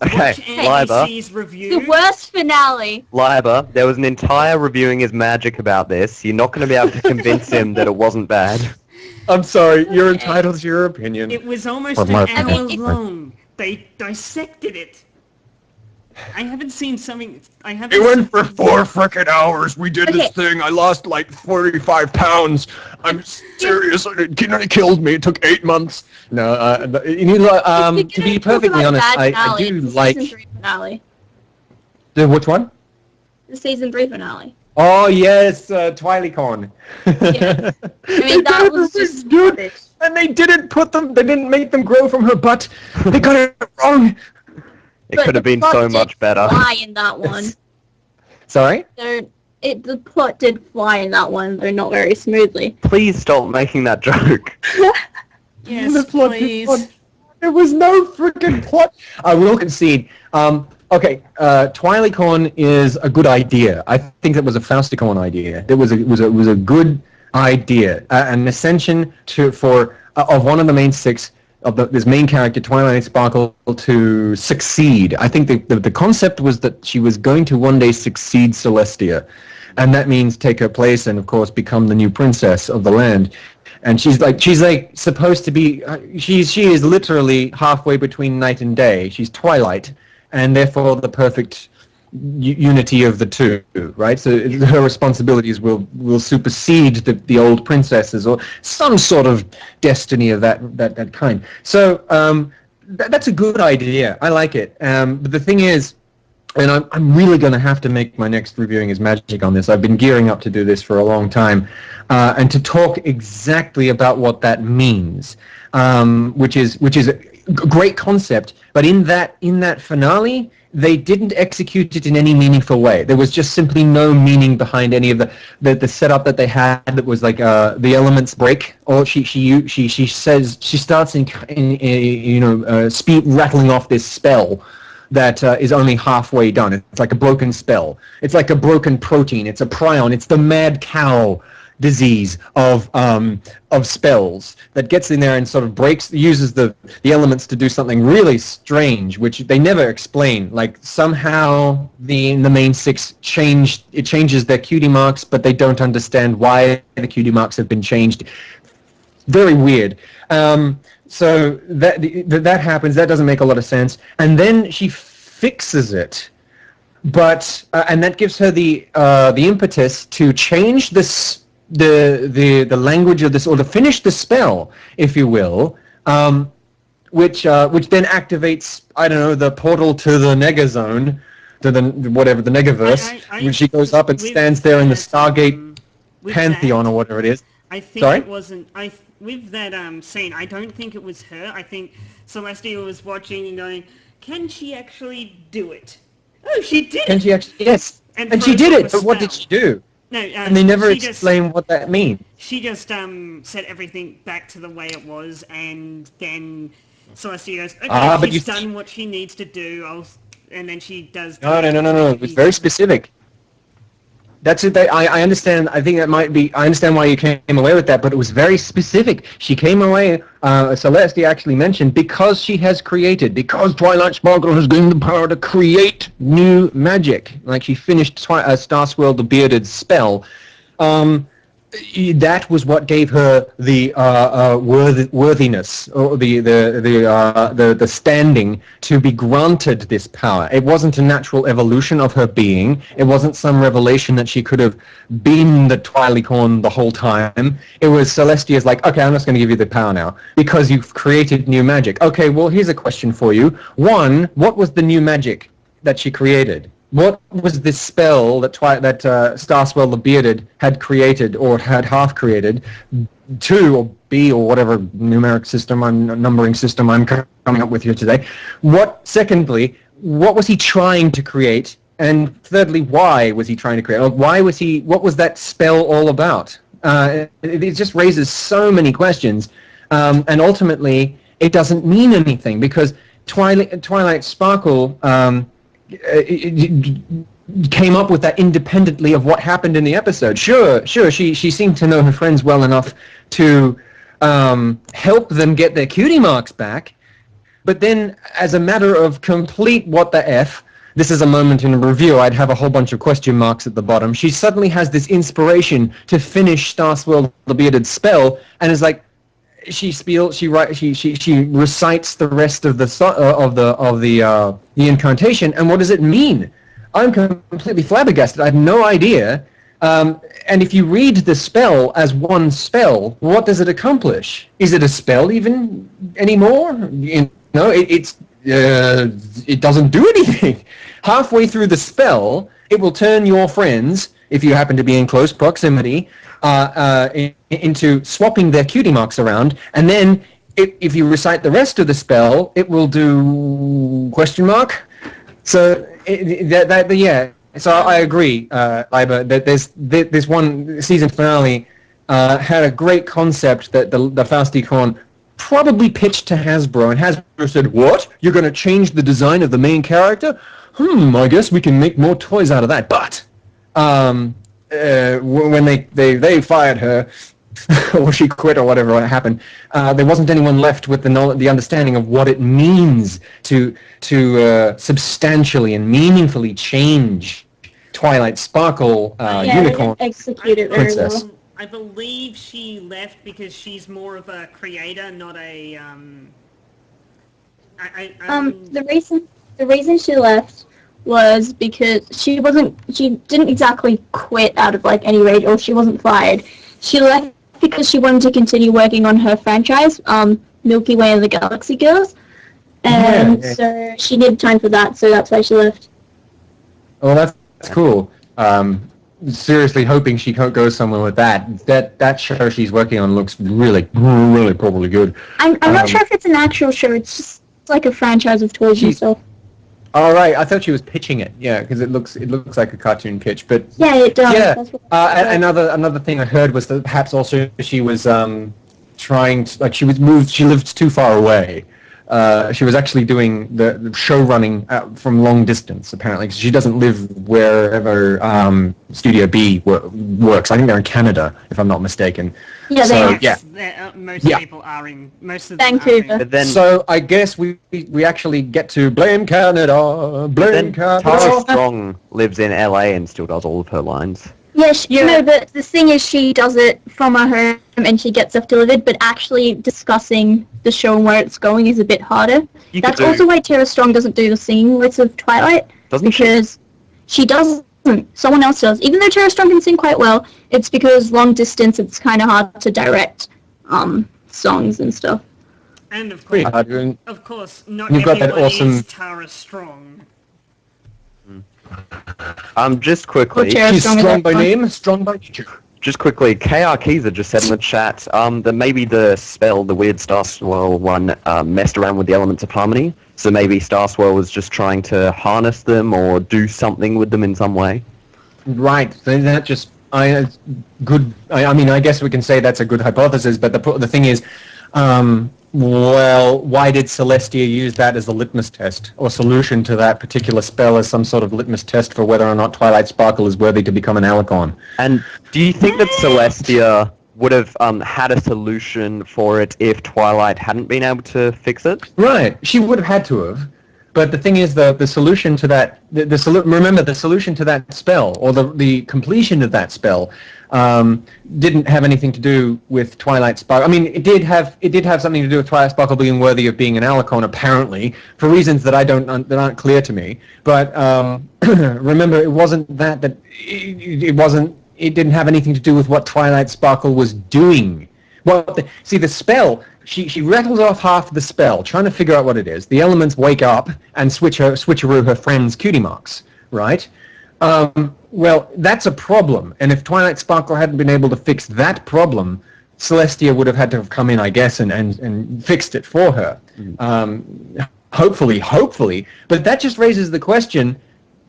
okay, Lyeba.
Review.
The worst finale.
Lyeba, there was an entire Reviewing is Magic about this. You're not going to be able to convince him that it wasn't bad.
I'm sorry. You're
Okay.
entitled to your opinion.
It was almost
Or
an
my
hour
opinion.
long. They dissected it. I haven't seen something. I haven't.
It went
seen-
for 4 frickin' hours. We did
Okay.
this thing. I lost like 45 pounds. I'm serious. It nearly killed me. It took 8 months. No, to be perfectly honest, I do like
Season 3 finale.
the which one?
The season 3 finale.
Oh yes, TwilyCon.
Yes. I mean, that was just
good.
garbage.
And they didn't put them. They didn't make them grow from her butt. They got it wrong.
It
But
could have
the
been
plot
so
did
much better.
Fly in that one.
Sorry.
The plot did fly in that one, though not very smoothly.
Please stop making that joke.
Yes,
The plot-
please.
There was no freaking plot. I will concede. Okay, TwilyCon is a good idea. I think that was a Fausticon idea. It was a good idea, an ascension of one of the main 6 of this main character, Twilight Sparkle, to succeed. I think the concept was that she was going to one day succeed Celestia, and that means take her place and of course become the new princess of the land. And she's like supposed to be. She is literally halfway between night and day. She's Twilight, and therefore the perfect unity of the two, right? So her responsibilities will supersede the old princesses, or some sort of destiny of that kind. So that's a good idea. I like it. But the thing is, and I'm really going to have to make my next Reviewing is Magic on this. I've been gearing up to do this for a long time, and to talk exactly about what that means, which is a great concept. But in that finale, they didn't execute it in any meaningful way. There was just simply no meaning behind any of the setup that they had. That was like the elements break, or she says she starts rattling off this spell that is only halfway done. It's like a broken spell. It's like a broken protein. It's a prion. It's the mad cow disease of spells that gets in there and sort of uses the elements to do something really strange, which they never explain. Like somehow in the main 6 changes their cutie marks, but they don't understand why the cutie marks have been changed. Very weird. So that happens. That doesn't make a lot of sense. And then she fixes it, but and that gives her the impetus to change this. The language of this, or to finish the spell, if you will, which then activates, I don't know, the portal to the Nega Zone, to the Negaverse, when she goes up and stands there in the Stargate Pantheon or whatever it is.
I think
Sorry?
it wasn't. With that scene, I don't think it was her. I think Celestia was watching and going, "Can she actually do it?" Oh, she did.
Can she actually? Yes, and she
froze
did
up
it.
a
But what did
spell.
she do?
No,
And they never
she
explain what that means.
She just set everything back to the way it was, and then Celestia goes, "Okay,
But
she's
you-
done what she needs to do." And then she does.
No. It was very specific. That's it. I understand. I think that might be. I understand why you came away with that, but it was very specific. She came away. Celestia actually mentioned because Twilight Sparkle has gained the power to create new magic. Like she finished Starswirl the Bearded spell. That was what gave her the worthiness, or the standing to be granted this power. It wasn't a natural evolution of her being. It wasn't some revelation that she could have been the TwilyCon the whole time. It was Celestia's like, okay, I'm just going to give you the power now because you've created new magic. Okay, well, here's a question for you. One, what was the new magic that she created? What was this spell that Starswell the Bearded had created, or had half created? 2 or B, or whatever numbering system I'm coming up with here today. Secondly, what was he trying to create? And thirdly, why was he trying to create? What was that spell all about? It just raises so many questions, and ultimately it doesn't mean anything because Twilight Sparkle. It came up with that independently of what happened in the episode. Sure, she seemed to know her friends well enough to help them get their cutie marks back, but then as a matter of complete what the F, this is a moment in a review, I'd have a whole bunch of question marks at the bottom, she suddenly has this inspiration to finish Starswirl the Bearded spell, and is like, she recites the rest of the incantation, and what does it mean? I'm completely flabbergasted. I have no idea. And if you read the spell as one spell, what does it accomplish? Is it a spell even anymore? It doesn't do anything. Halfway through the spell, it will turn your friends, if you happen to be in close proximity, into swapping their cutie marks around, and then if you recite the rest of the spell, it will do question mark. So So I agree, Lyeba, that this one season finale had a great concept that the Fausticon probably pitched to Hasbro, and Hasbro said, "What? You're going to change the design of the main character? I guess we can make more toys out of that." But when they fired her, or she quit, or whatever happened, there wasn't anyone left with the understanding of what it means to substantially and meaningfully change Twilight Sparkle unicorn
execute it very
princess.
well.
I believe she left because she's more of a creator, not a
The reason she left was because she didn't exactly quit out of like any rage, or she wasn't fired. She left because she wanted to continue working on her franchise, Milky Way and the Galaxy Girls, and so she needed time for that, so that's why she left.
Well, that's cool. Seriously hoping she go somewhere with that. That show she's working on looks really, really probably good.
I'm not sure if it's an actual show. It's just like a franchise of toys and stuff.
All right, I thought she was pitching it. Yeah, because it looks like a cartoon pitch. But
yeah, it does.
yeah,
That's what
another thing I heard was that perhaps also she was trying to, like, she lived too far away. She was actually doing the show running from long distance, apparently, because she doesn't live wherever Studio B works. I think they're in Canada, if I'm not mistaken.
Yeah,
most people are in most of them
Vancouver.
are in.
But then
So I guess we actually get to blame Canada, blame Canada.
Tara Strong lives in LA and still does all of her lines.
No, but the thing is, she does it from her home and she gets stuff delivered, but actually discussing the show and where it's going is a bit harder. That's also why Tara Strong doesn't do the singing voice of Twilight.
Doesn't she?
Because she doesn't. Someone else does. Even though Tara Strong can sing quite well, it's because long distance, it's kind of hard to direct songs and stuff.
And of
Pretty
course,
hard.
not
You've got that
everyone
awesome-
is Tara Strong.
Just quickly,
She's strong by name, strong by nature.
Just quickly, KR Keezer just said in the chat that maybe the spell, the weird Star Swirl one, messed around with the elements of harmony. So maybe Star Swirl was just trying to harness them or do something with them in some way.
Right. So that just good. I mean, I guess we can say that's a good hypothesis. But the thing is, well, why did Celestia use that as a litmus test or solution to that particular spell as some sort of litmus test for whether or not Twilight Sparkle is worthy to become an Alicon?
And do you think that Celestia would have had a solution for it if Twilight hadn't been able to fix it?
Right. She would have had to have. But the thing is, the solution to that, remember, the solution to that spell, or the completion of that spell, didn't have anything to do with Twilight Sparkle. I mean, it did have something to do with Twilight Sparkle being worthy of being an Alicon, apparently, for reasons that that aren't clear to me. But remember, it wasn't it didn't have anything to do with what Twilight Sparkle was doing. See, the spell, she rattles off half the spell, trying to figure out what it is. The elements wake up and switcheroo her friend's cutie marks, right? Well, that's a problem. And if Twilight Sparkle hadn't been able to fix that problem, Celestia would have had to have come in, I guess, and fixed it for her. Hopefully. But that just raises the question,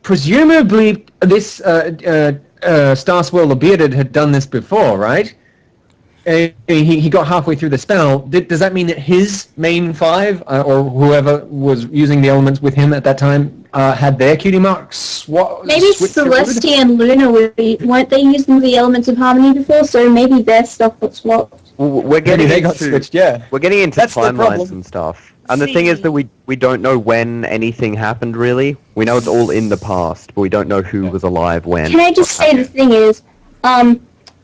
presumably this Star Swirl the Bearded had done this before, right? He got halfway through the spell. Does that mean that his main five, or whoever was using the elements with him at that time, had their cutie marks?
Maybe Celestia and Luna weren't they using the elements of harmony before? So maybe their stuff got swapped.
We're getting
Maybe they got switched, yeah.
We're getting into
That's the
timelines
problem.
and stuff. And the thing is that we don't know when anything happened, really. We know it's all in the past, but we don't know who was alive when.
Can I just say the thing is,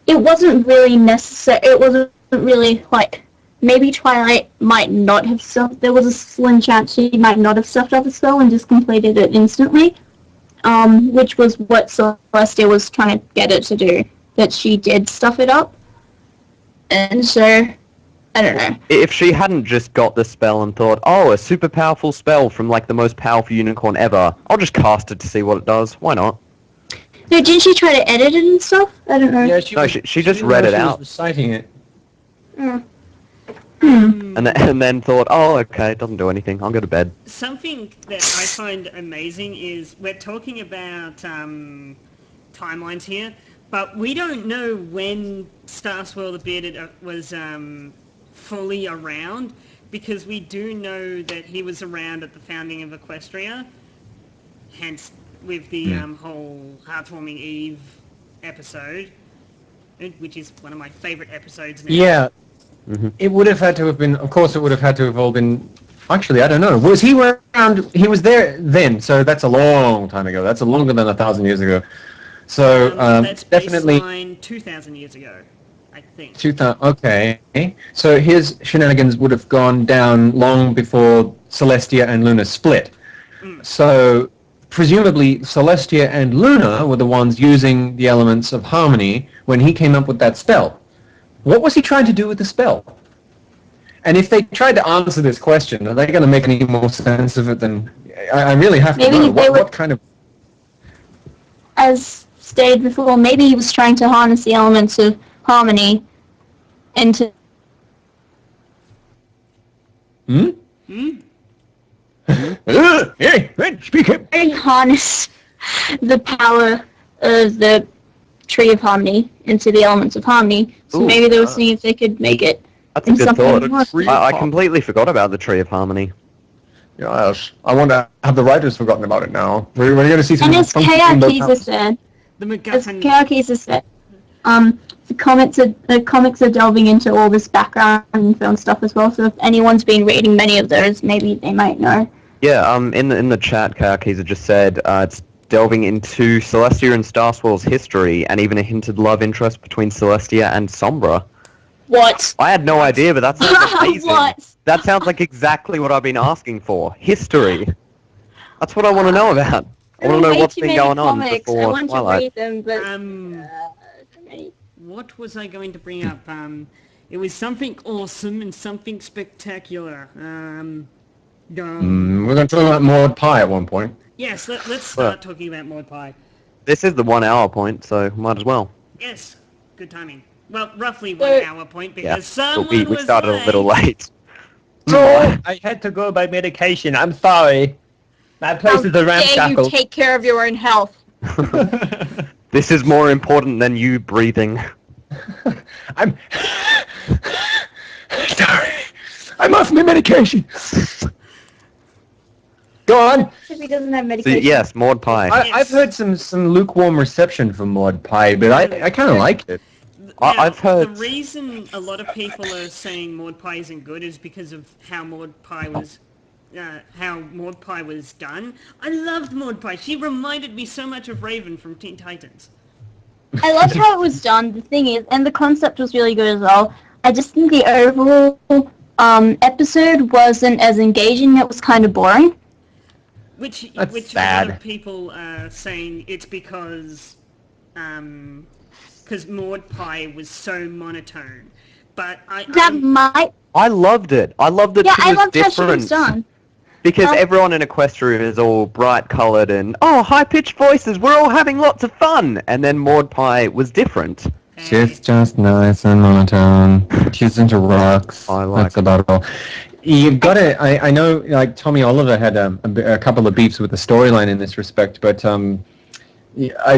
it wasn't really necessary. It wasn't really maybe Twilight might not have stuffed. There was a slim chance she might not have stuffed up the spell and just completed it instantly. Which was what Celestia was trying to get it to do. That she did stuff it up. And so, I don't know.
If she hadn't just got the spell and thought, oh, a super powerful spell from like the most powerful unicorn ever, I'll just cast it to see what it does. Why not?
No, didn't she try to edit it and stuff? I don't know.
Yeah,
she just read it out.
Was reciting it.
And then thought, oh, okay, it doesn't do anything. I'll go to bed.
Something that I find amazing is we're talking about timelines here, but we don't know when Star Swirl the Bearded was fully around, because we do know that he was around at the founding of Equestria, hence with the whole Heartwarming Eve episode, which is one of my favourite episodes now.
Yeah. It would have had to have been, of course it would have had to have all been, actually, I don't know. Was he around, he was there then, so that's a long time ago. That's longer than 1,000 years ago. So,
that's
definitely...
baseline 2,000 years ago, I think.
2000, okay. So his shenanigans would have gone down long before Celestia and Luna split. So, presumably, Celestia and Luna were the ones using the elements of harmony when he came up with that spell. What was he trying to do with the spell? And if they tried to answer this question, are they going to make any more sense of it than... I really have to know. What kind of...
As stated before, maybe he was trying to harness the elements of harmony into...
Hey, speak up!
Harness the power of the Tree of Harmony into the elements of harmony. So maybe they were seeing if they could make it.
That's a good thought. I completely forgot about the Tree of Harmony.
Yes, I wonder, have the writers forgotten about it now? We're going to see some...
And as Kayakisa said, the comics are delving into all this background and film stuff as well, so if anyone's been reading many of those, maybe they might know.
Yeah, in the chat, Kayakisa just said it's delving into Celestia and Star Swirl's history, and even a hinted love interest between Celestia and Sombra.
What?
I had no idea, but that sounds amazing.
What?
That sounds like exactly what I've been asking for. History. That's what I want to know about. I want to know what's been going on before
I want
Twilight.
to read them, but...
What was I going to bring up? It was something awesome and something spectacular.
We're going to talk about Maud Pie at one point.
Yes, let's start talking about Maud Pie.
This is the 1 hour point, so might as well.
Yes, good timing. Well, roughly 1 hour point, because someone
we
was
started
late.
a little late.
No, I had to go by medication. I'm sorry. My place is a ramshackle.
How dare you take care of your own health?
This is more important than you breathing.
I'm sorry. I'm off my medication. Go on.
If he doesn't have
So,
medication.
yes, Maud Pie.
I've heard some lukewarm reception for Maud Pie, but I kind of like it.
I've heard...
The reason a lot of people are saying Maud Pie isn't good is because of how Maud Pie was... done. I loved Maud Pie. She reminded me so much of Raven from Teen Titans.
I loved how it was done. The thing is, and the concept was really good as well. I just think the overall episode wasn't as engaging. It was kind of boring.
Which
That's
a
sad.
lot of people are saying it's because Maud Pie was so monotone. But I
loved it. I loved it.
Yeah,
She
I
was
loved how
different.
she was done.
Because everyone in Equestria is all bright-coloured and, oh, high-pitched voices, we're all having lots of fun! And then Maud Pie was different.
She's just nice and monotone. She's into rocks.
I like
That's about all. You've got to... I know, like, Tommy Oliver had a couple of beefs with the storyline in this respect, but I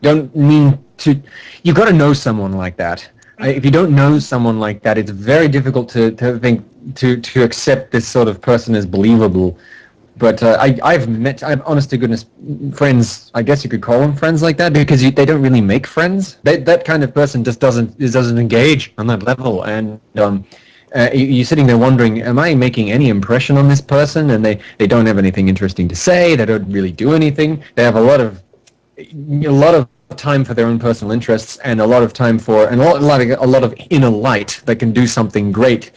don't mean to... You've got to know someone like that. If you don't know someone like that, it's very difficult to think to accept this sort of person as believable. But I've honest to goodness friends. I guess you could call them friends like that because they don't really make friends. That kind of person just doesn't engage on that level. And you're sitting there wondering, am I making any impression on this person? And they don't have anything interesting to say. They don't really do anything. They have a lot of time for their own personal interests and a lot of time for and a lot of inner light that can do something great,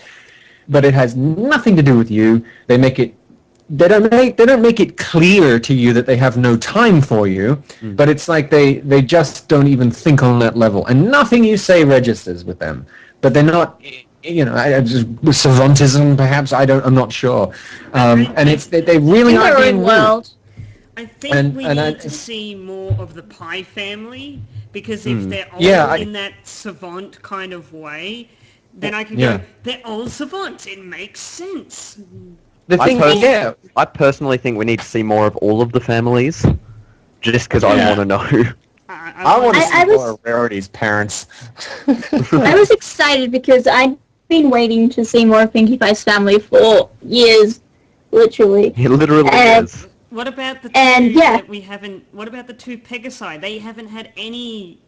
but it has nothing to do with you. They don't make it clear to you that they have no time for you, but it's like they just don't even think on that level, and nothing you say registers with them. But they're not, just savantism perhaps. I'm not sure. And it's they really
In
are
their
being
own
rude.
world.
I think we need to see more of the Pie family, because if they're all in that savant kind of way, then I can go, they're all savants. It makes sense.
The thing,
I personally think we need to see more of all of the families, just because I want to know.
I want to see more of Rarity's parents.
I was excited because I'd been waiting to see more of Pinkie Pie's family for years, literally.
It literally is.
What about the two that we haven't? What about the two Pegasi? They haven't had any,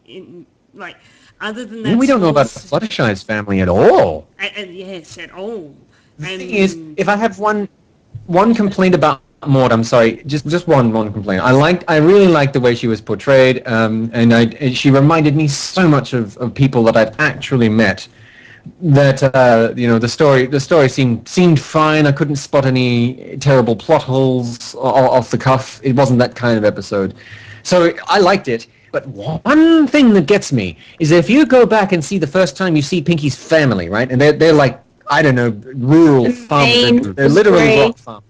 other than that.
We don't know about the Fluttershy's family at all.
Yes, at all.
The thing is, if I have one complaint about Maud, I'm sorry, just one complaint. I really liked the way she was portrayed, and she reminded me so much of people that I've actually met. That the story seemed fine. I couldn't spot any terrible plot holes off the cuff. It wasn't that kind of episode, so I liked it. But one thing that gets me is if you go back and see the first time you see Pinkie's family, right, and they're like, I don't know, rural farms. They're literally rock farm.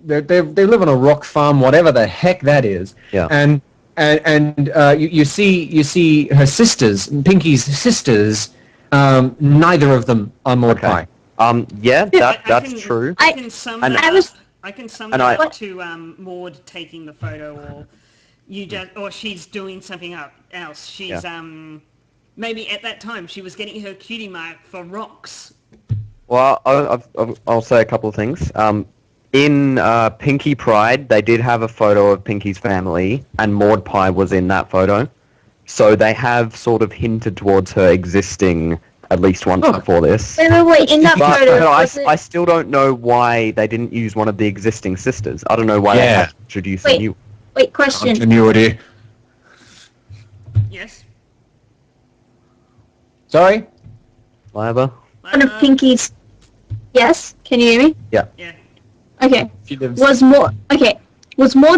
They live on a rock farm, whatever the heck that is. Yeah. And you see her sisters, Pinkie's sisters. Neither of them are Maud Pie.
That's true.
I can sum that up to Maud taking the photo, or she's doing something else. She's maybe at that time she was getting her cutie mark for rocks.
Well, I'll say a couple of things. In Pinkie Pride, they did have a photo of Pinkie's family, and Maud Pie was in that photo. So they have sort of hinted towards her existing at least once before this.
Wait, in that photo,
I still don't know why they didn't use one of the existing sisters. I don't know why they had to introduce a new.
Wait, question.
Continuity.
Yes?
Sorry?
Lyeba?
One of Pinkie's... Yes? Can you hear me?
Yeah.
Okay. Was Maud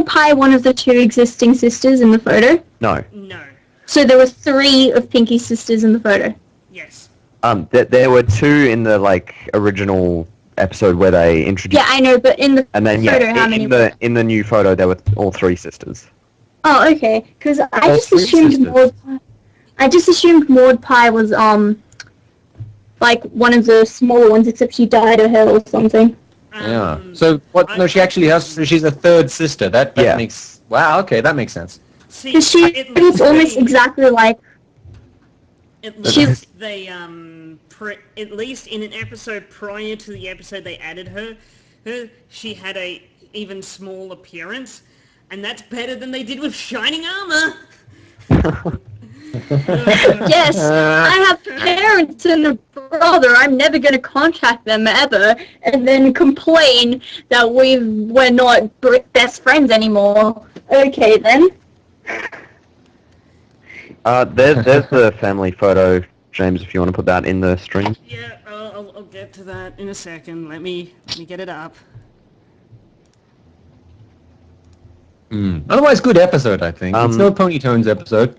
Pie one of the two existing sisters in the photo?
No.
So there were 3 of Pinkie's sisters in the photo?
Yes.
There were 2 in the original episode where they introduced.
Yeah, I know, but in the photo, how many?
In the new photo, there were all 3 sisters.
Oh, okay. Because I just assumed Maud Pie was one of the smaller ones, except she dyed her hair or something.
Yeah. So what? No, she actually has. She's a third sister. That makes. Wow. Okay, that makes sense.
Because she looks almost exactly like.
At least they at least in an episode prior to the episode they added her, she had a even small appearance, and that's better than they did with shining armor.
Yes, I have parents and a brother. I'm never going to contact them ever, and then complain that we're not best friends anymore. Okay, then.
There's the family photo, James. If you want to put that in the stream.
Yeah, I'll get to that in a second. Let me get it up.
Otherwise, good episode, I think. It's no Pony Tones episode.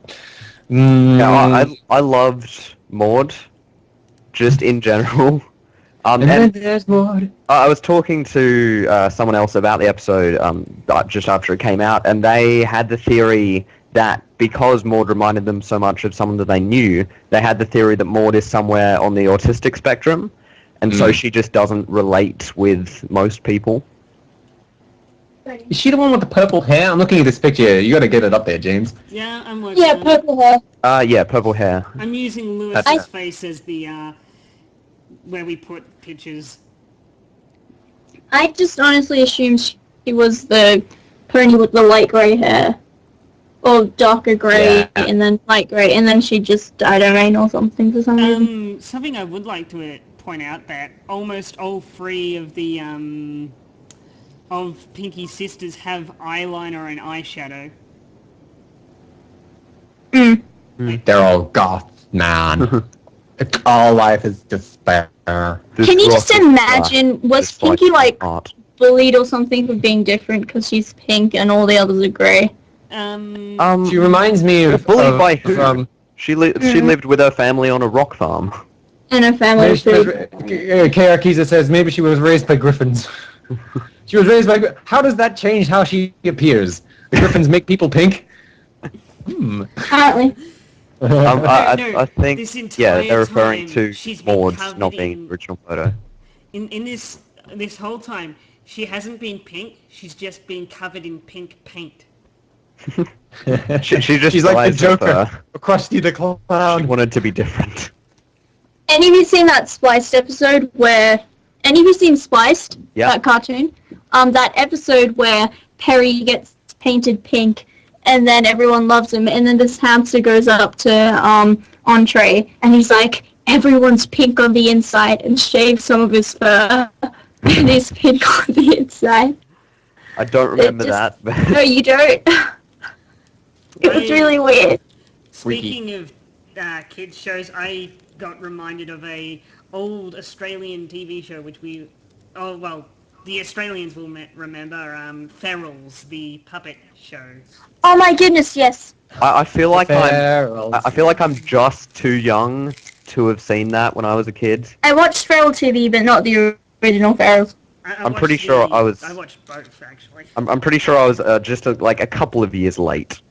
Yeah, I loved Maud, just in general.
And there's Maud.
I was talking to someone else about the episode just after it came out, and they had the theory that because Maud reminded them so much of someone that they knew, they had the theory that Maud is somewhere on the autistic spectrum, and so she just doesn't relate with most people.
Is she the one with the purple hair? I'm looking at this picture. You got to get it up there, James.
Yeah, I'm working.
Yeah, purple hair.
Yeah, purple hair.
I'm using Lewis's face as the where we put pictures.
I just honestly assumed she was the pony with the light grey hair. Or darker grey, and then light grey, and then she just dyed her rain or something for some reason.
Something I would like to point out that almost all 3 of the of Pinkie's sisters have eyeliner and eyeshadow.
Mm.
They're all goth, man. All life is despair.
This
Can you
rock
just
is
imagine, was
just like
Pinky like
art.
bullied or something for being different because she's pink and all the others are grey?
She reminds me of...
Bullied by who?
From,
She lived with her family on a rock farm.
And her family
maybe
was
she was,
pretty...
Kiza says maybe she was raised by griffins. She was raised by... How does that change how she appears? The griffins make people pink?
Apparently.
I think,
this
yeah,
entire
they're referring
time,
to
she's been
Maud's
covered
not being
in-
the original photo.
In this whole time, she hasn't been pink. She's just been covered in pink paint.
She just
She's like the
tries with
Joker,
her.
Krusty the
She
Clown.
wanted to be different.
Any of you seen that Spliced episode where... Any of you seen Spliced?
Yeah.
That cartoon? That episode where Perry gets painted pink and then everyone loves him and then this hamster goes up to Entree and he's like, everyone's pink on the inside and shaves some of his fur and he's pink on the inside.
I don't remember
just-
that.
No, you don't. It was really weird.
Speaking of kids shows, I got reminded of a old Australian TV show which the Australians will remember, Ferals, the puppet show.
Oh my goodness, yes.
I feel like
Ferals.
I feel like I'm just too young to have seen that when I was a kid.
I watched Feral TV, but not the original Ferals.
I'm pretty sure I was-
I watched both, actually.
I'm pretty sure I was just like a couple of years late.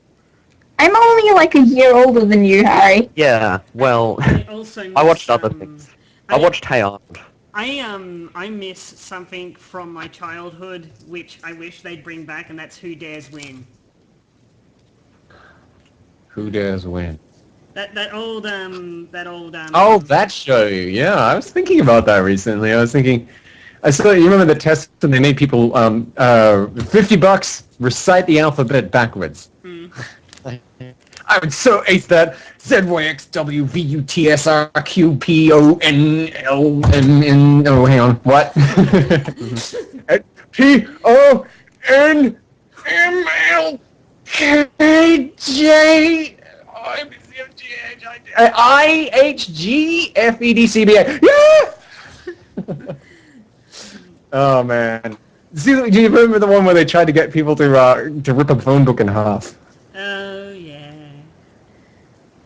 I'm only like a year older than you, Harry.
Yeah, well,
I also
I watched
miss,
other things. I watched Hey Arnold.
I miss something from my childhood, which I wish they'd bring back, and that's Who Dares Win.
Who dares win?
That old
Oh, that show. Yeah, I was thinking about that recently. I was thinking, you remember the test when they made people $50 recite the alphabet backwards. I would so ace that. ZYXWVUTSRQPONLMN. Oh, hang on. What? PONMLKJIHGFEDCBA. Yeah! Oh man. See, do you remember the one where they tried to get people to rip a phone book in half?
Oh yeah.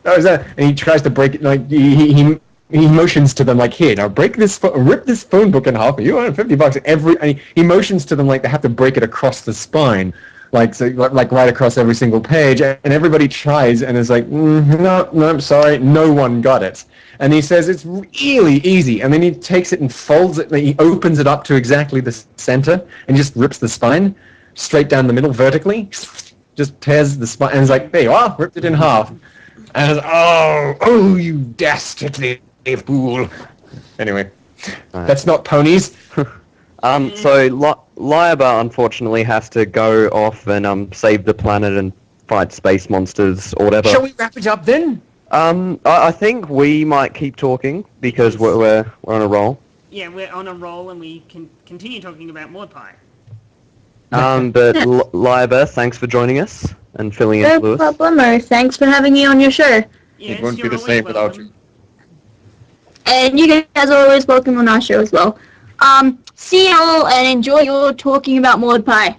That was that, and he tries to break it. Like he motions to them like, "Here, now rip this phone book in half. You want $50 and he motions to them like they have to break it across the spine, like right across every single page. And everybody tries, and it's like, no, I'm sorry, no one got it. And he says it's really easy, and then he takes it and folds it. He opens it up to exactly the center, and just rips the spine straight down the middle vertically. Just tears the spine, and it's like, there you are, ripped it in half. And oh, you dastardly fool. Anyway, that's not ponies.
So Lyeba unfortunately has to go off and save the planet and fight space monsters or whatever.
Shall we wrap it up then?
I think we might keep talking because we're on a roll.
Yeah, we're on a roll, and we can continue talking about Maud Pie.
But Lyeba, thanks for joining us and filling in
No
Lewis.
problemo. Thanks for having me on your show.
Yes,
It won't be
you're
the
always
same without
welcome.
you.
And you guys are always welcome on our show as well. See you all and enjoy your talking about Maud Pie.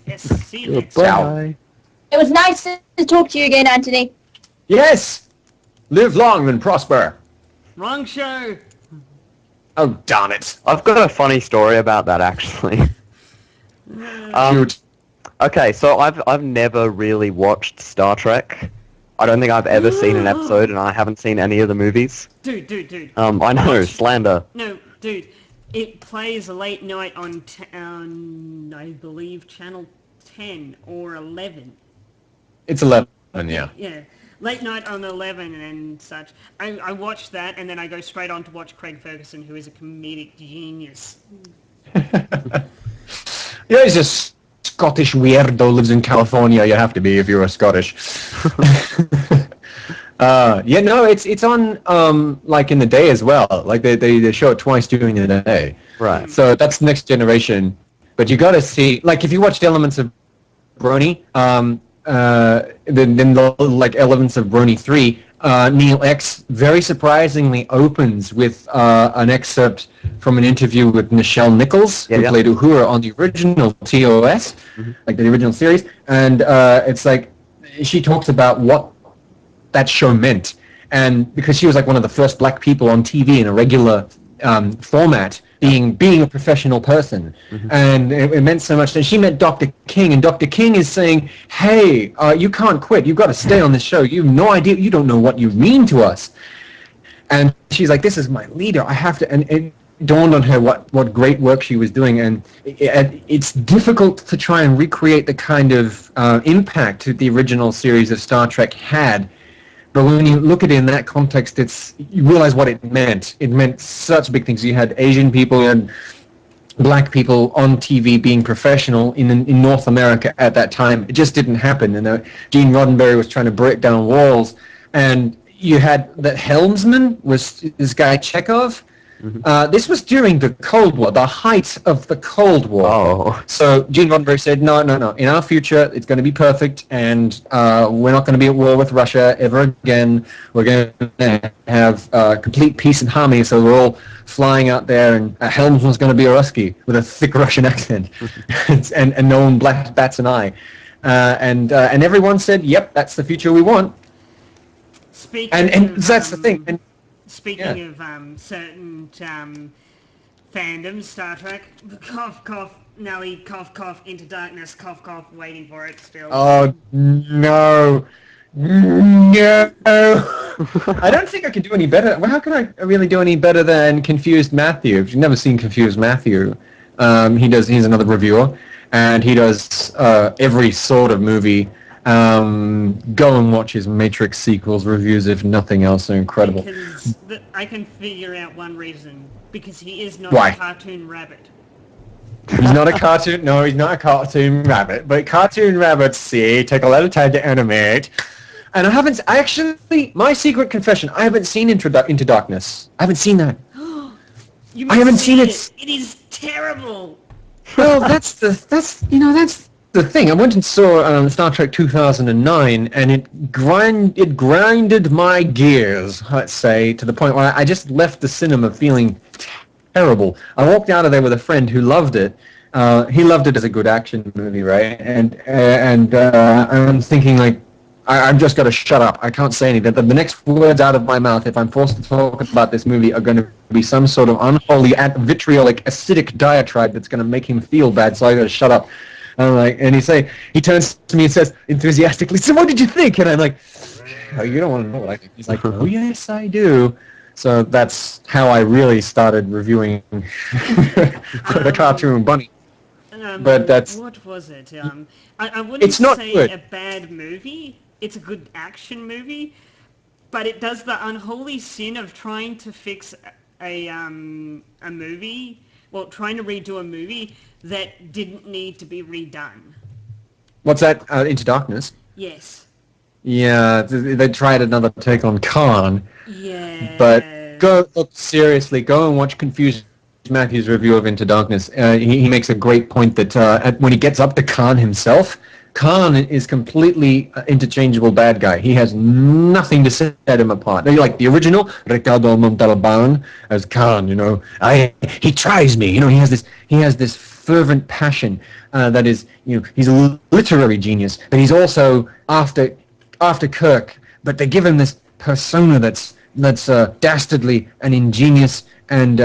Yes, see you next
Goodbye.
It was nice to talk to you again, Anthony.
Yes! Live long and prosper.
Wrong show.
Oh, darn it.
I've got a funny story about that actually.
Shoot.
Okay, so I've never really watched Star Trek. I don't think I've ever seen an episode, and I haven't seen any of the movies.
Dude.
I know, slander.
No, dude. It plays late night on I believe, Channel 10 or 11.
It's 11, yeah.
Yeah, late night on 11 and such. I watch that, and then I go straight on to watch Craig Ferguson, who is a comedic genius.
Yeah, he's a Scottish weirdo, lives in California. You have to be if you're Scottish. Yeah, no, it's on like in the day as well. Like they show it twice during the day.
Right.
So that's Next Generation. But you got to see, like, if you watched Elements of Brony, then the like elements of Brony 3. Neil X very surprisingly opens with an excerpt from an interview with Nichelle Nichols, who played Uhura on the original TOS, like the original series, and it's like she talks about what that show meant, and because she was like one of the first black people on TV in a regular format, being a professional person, and it meant so much. And she met Dr. King, and Dr. King is saying, "Hey, you can't quit. You've got to stay on this show. You have no idea. You don't know what you mean to us." And she's like, "This is my leader. I have to." And it dawned on her what great work she was doing, and it's difficult to try and recreate the kind of impact that the original series of Star Trek had. But when you look at it in that context, you realize what it meant. It meant such big things. You had Asian people and black people on TV being professional in North America at that time. It just didn't happen. And Gene Roddenberry was trying to break down walls. And you had the helmsman was this guy Chekhov. This was during the Cold War, the height of the Cold War.
Oh.
So Gene Roddenberry said, no. In our future, it's going to be perfect, and we're not going to be at war with Russia ever again. We're going to have complete peace and harmony, so we're all flying out there, and helmsman's going to be a Rusky with a thick Russian accent, and no one bats an eye. And everyone said, yep, that's the future we want. And that's the thing. And,
speaking of certain fandoms, Star Trek, cough, cough, Nelly, cough, cough, Into Darkness, cough, cough, waiting for it still.
Oh, no. No. I don't think I can do any better. Well, how can I really do any better than Confused Matthew? If you've never seen Confused Matthew, he's another reviewer, and he does every sort of movie. Go and watch his Matrix sequels reviews, if nothing else. They're incredible.
Because I can figure out one reason. Because he is not
Why?
a cartoon rabbit.
He's not a cartoon. No, he's not a cartoon rabbit. But cartoon rabbits, see, take a lot of time to animate. And my secret confession, I haven't seen Into Darkness. I haven't seen that.
You
I haven't seen
it. It is terrible.
Well, that's the thing. I went and saw Star Trek 2009, and it grinded my gears, let's say, to the point where I just left the cinema feeling terrible. I walked out of there with a friend who loved it. He loved it as a good action movie, right? And I'm thinking, like, I've just got to shut up. I can't say anything. The next words out of my mouth, if I'm forced to talk about this movie, are going to be some sort of unholy, vitriolic, acidic diatribe that's going to make him feel bad, so I got to shut up. And I'm like, and he turns to me and says enthusiastically, "So what did you think?" And I'm like, "Oh, you don't want to know what I think." He's like, "Oh yes, I do." So that's how I really started reviewing the cartoon bunny. But that's
what was it? I wouldn't say good. A bad movie. It's a good action movie, but it does the unholy sin of trying to fix a movie. Well, trying to redo a movie that didn't need to be redone.
What's that? Into Darkness?
Yes.
Yeah, they tried another take on Khan.
Yeah.
But go and watch Confused Matthew's review of Into Darkness. He makes a great point that when he gets up to Khan himself, Khan is completely interchangeable bad guy. He has nothing to set him apart. Like the original Ricardo Montalban as Khan, he tries me. He has this fervent passion that is, he's a literary genius, but he's also after Kirk. But they give him this persona that's dastardly and ingenious and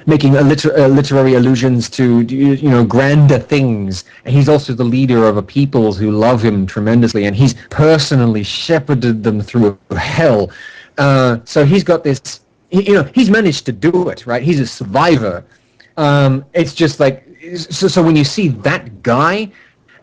making literary allusions to grander things. And he's also the leader of a people who love him tremendously, and he's personally shepherded them through hell. So he's got this. He's managed to do it, right? He's a survivor. It's just like so when you see that guy.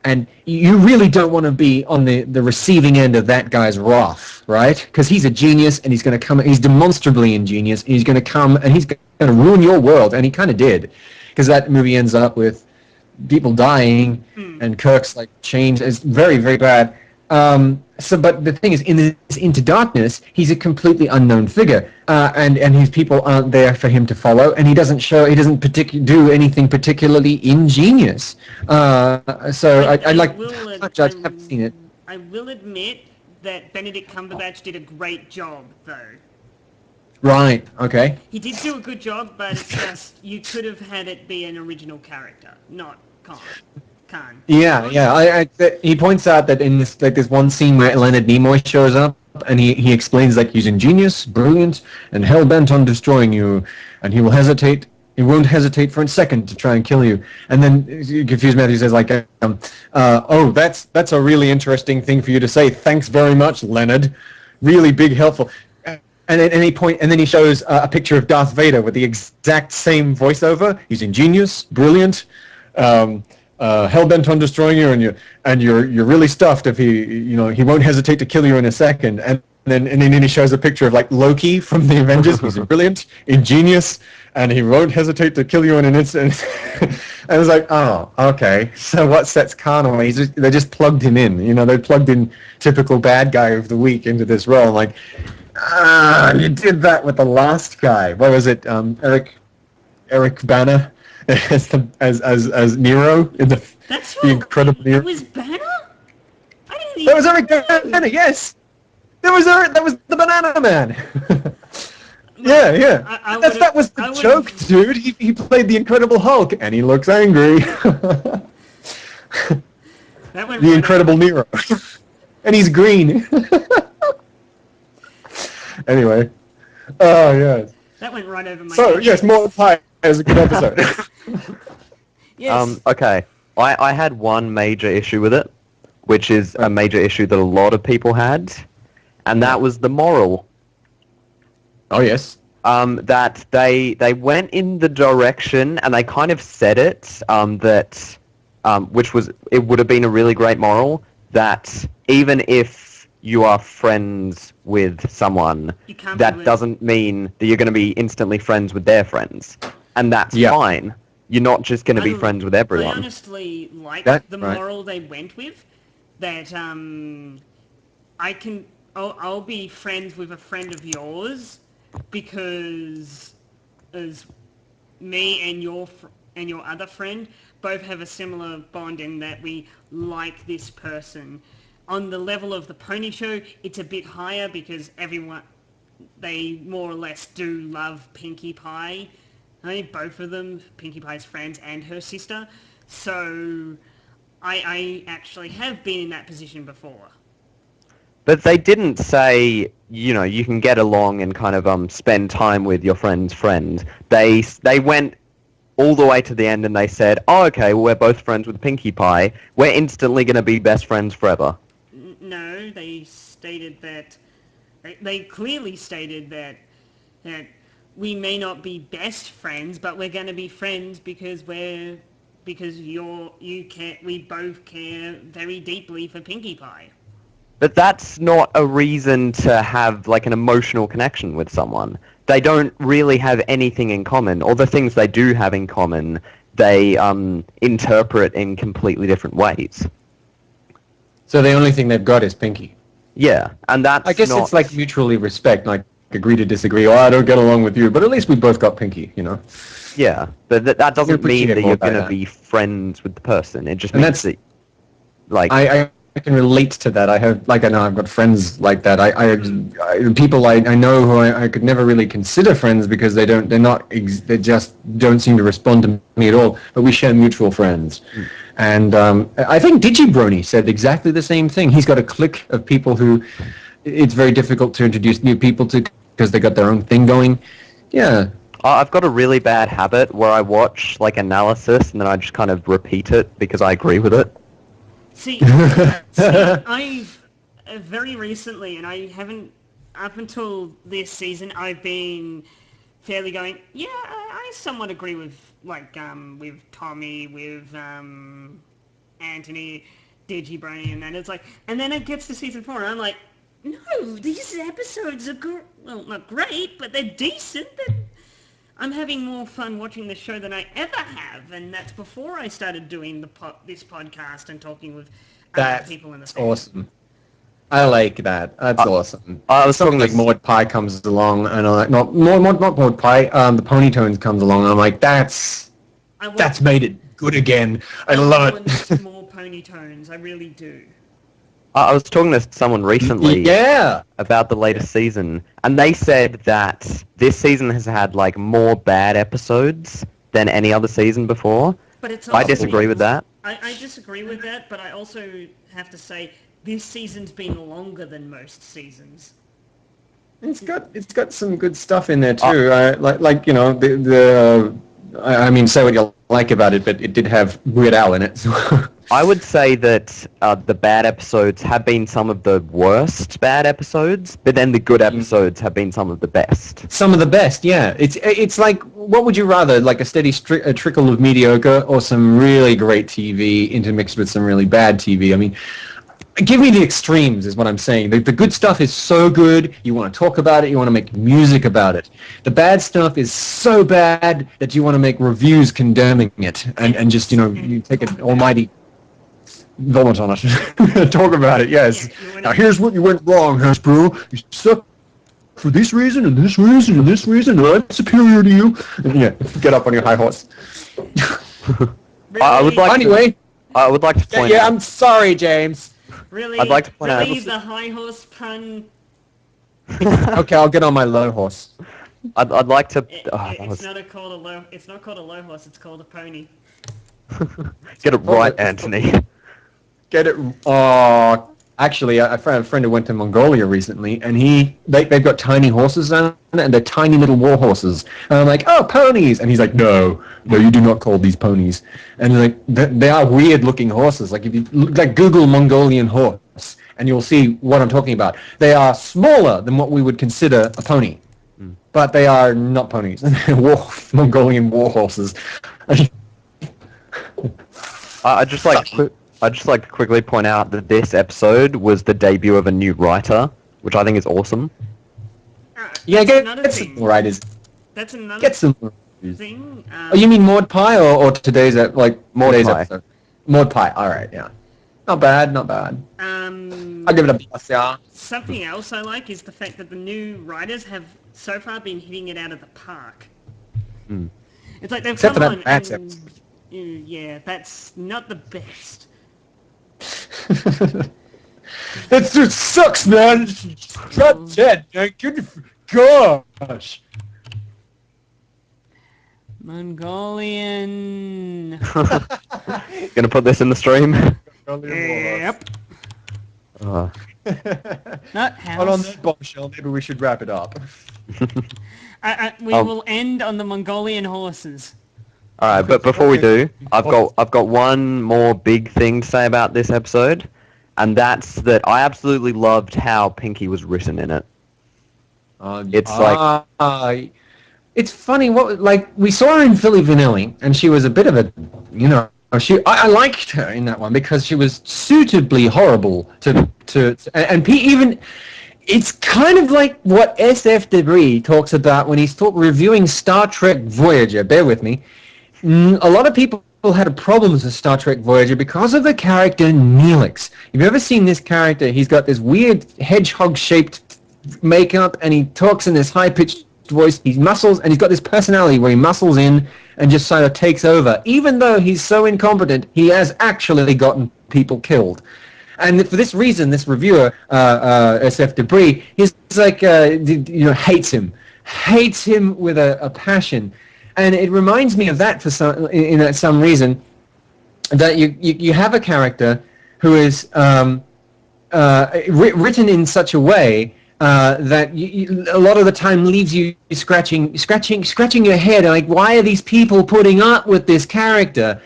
And you really don't want to be on the receiving end of that guy's wrath, right? Because he's a genius, and he's going to come. He's demonstrably ingenious. And he's going to come, and he's going to ruin your world. And he kind of did, because that movie ends up with people dying, and Kirk's like changed. It's very, very bad. but the thing is, in this Into Darkness, he's a completely unknown figure, and his people aren't there for him to follow, and he doesn't do anything particularly ingenious. So I like. I haven't seen it.
I will admit that Benedict Cumberbatch did a great job, though.
Right. Okay.
He did do a good job, but it's just you could have had it be an original character, not Khan.
Yeah. He points out that in this one scene where Leonard Nimoy shows up, and he explains like he's ingenious, brilliant, and hell bent on destroying you, and he won't hesitate for a second to try and kill you. And then confused Matthew says like, oh, that's a really interesting thing for you to say. Thanks very much, Leonard. Really big, helpful. And then he shows a picture of Darth Vader with the exact same voiceover. He's ingenious, brilliant, hell bent on destroying you, and you're really stuffed if he won't hesitate to kill you in a second. And then he shows a picture of like Loki from the Avengers. He's brilliant, ingenious, and he won't hesitate to kill you in an instant. And it's like, oh, okay. So what sets Khan away? They just plugged him in. They plugged in typical bad guy of the week into this role. Like, you did that with the last guy. What was it? Eric Bana as Nero in the Incredible Nero.
It was Banner?
That was Eric Bana. Yes. That was the Banana Man. Yeah. That was the joke, dude. He played the Incredible Hulk, and he looks angry. The Incredible Nero. And he's green. Anyway. Oh, yes.
That went right over my head.
So, yes, Mortal Pie is a good episode.
Yes.
Okay. I had one major issue with it, which is a major issue that a lot of people had, and that was the moral.
Oh, yes.
That they went in the direction, and they kind of said it, that, it would have been a really great moral, that even if you are friends with someone, that doesn't mean that you're going to be instantly friends with their friends. And that's fine. You're not just going to be friends with everyone.
I honestly like the moral they went with, that I'll be friends with a friend of yours because as me and your other friend both have a similar bond in that we like this person. On the level of the Pony Show, it's a bit higher because they more or less do love Pinkie Pie. I think both of them, Pinkie Pie's friends and her sister. So I actually have been in that position before.
But they didn't say, you can get along and kind of spend time with your friend's friend. They went all the way to the end and they said, oh, okay, well, we're both friends with Pinkie Pie. We're instantly going to be best friends forever.
No, they stated that... They clearly stated that we may not be best friends, but we're going to be friends because we both care very deeply for Pinkie Pie.
But that's not a reason to have like an emotional connection with someone. They don't really have anything in common, or the things they do have in common, they interpret in completely different ways.
So the only thing they've got is Pinkie.
Yeah, and that's
I guess it's like mutually respect, like agree to disagree. Oh, I don't get along with you, but at least we both got Pinkie,
Yeah, but that doesn't mean that you're going to be friends with the person. It just means that, like...
I can relate to that. I know I've got friends like that. People I know who I could never really consider friends because they just don't seem to respond to me at all. But we share mutual friends, and I think Digibrony said exactly the same thing. He's got a clique of people who it's very difficult to introduce new people to because they got their own thing going. Yeah.
I've got a really bad habit where I watch like analysis and then I just kind of repeat it because I agree with it.
See, I've very recently, and I haven't, up until this season, I've been fairly going, yeah, I somewhat agree with, like, with Tommy, with Anthony, Digibrony, and then it's like, and then it gets to season 4, and I'm like, no, these episodes are, not great, but they're decent, I'm having more fun watching the show than I ever have, and that's before I started doing this podcast and talking with other people in the space.
Awesome. I like that. That's awesome.
I was
Something
talking
like Maud Pie comes along, and I'm like, not Maud Pie. The Ponytones comes along, and I'm like, that's made it good again. I love it.
want more Ponytones. I really do.
I was talking to someone recently
Yeah.
about the latest season, and they said that this season has had like more bad episodes than any other season before.
But it's
I
also,
disagree with that.
I disagree with that, but I also have to say this season's been longer than most seasons.
It's got some good stuff in there too. Like you know I mean, say what you like about it, but it did have Weird Al in it. So.
I would say that the bad episodes have been some of the worst bad episodes, but then the good episodes have been some of the best.
Some of the best, yeah. It's like, what would you rather, like a steady trickle of mediocre or some really great TV intermixed with some really bad TV? I mean, give me the extremes is what I'm saying. The good stuff is so good, you want to talk about it, you want to make music about it. The bad stuff is so bad that you want to make reviews condemning it and just, you take an almighty vomit on it. Talk about it, yes. Now here's what you went wrong, Hasbro. You suck for this reason and this reason and this reason, and I'm superior to you. And yeah, get up on your high horse.
I would like to point out.
I'm sorry, James.
Really?
I'd like to point out-
Really, the high horse pun?
Okay, I'll get on my low horse.
I'd like to.
It's not called a low. It's not called a low horse. It's called a pony.
Get it right, Anthony.
Get it. Actually, a friend who went to Mongolia recently, and they've got tiny horses on it, and they're tiny little war horses. And I'm like, oh, ponies, and he's like, no, you do not call these ponies. And like, they are weird looking horses. Like if you Google Mongolian horse, and you'll see what I'm talking about. They are smaller than what we would consider a pony, but they are not ponies. They're Mongolian war horses.
I'd just like to quickly point out that this episode was the debut of a new writer, which I think is awesome.
Yeah, get some more writers.
That's another
Get some
thing.
Oh, you mean Maud Pie or today's today's
Pie.
episode? Maud Pie. All right, yeah. Not bad. I'll give it a plus, yeah.
Something else I like is the fact that the new writers have so far been hitting it out of the park. It's like they've
Except
come
for
on
that Bats
and...
episode.
Yeah, that's not the best.
It just sucks, man. Drop dead, man. Good gosh.
Mongolian.
Gonna put this in the stream.
Yep. Not house.
But on that bombshell, maybe we should wrap it up.
We will end on the Mongolian horses.
All right, but before we do, I've got one more big thing to say about this episode, and that's that I absolutely loved how Pinky was written in it. It's like
it's funny we saw her in Philly Vanilli, and she was a bit of a I liked her in that one because she was suitably horrible and even. It's kind of like what SF Debris talks about when he's reviewing Star Trek Voyager. Bear with me. A lot of people had problems with Star Trek Voyager because of the character Neelix. If you've ever seen this character, he's got this weird hedgehog-shaped makeup, and he talks in this high-pitched voice. He muscles, and he's got this personality where he muscles in and just sort of takes over. Even though he's so incompetent, he has actually gotten people killed. And for this reason, this reviewer, SF Debris, he's like, hates him with a passion. And it reminds me of that for some reason, that you have a character who is written in such a way that a lot of the time leaves you scratching your head, like, why are these people putting up with this character?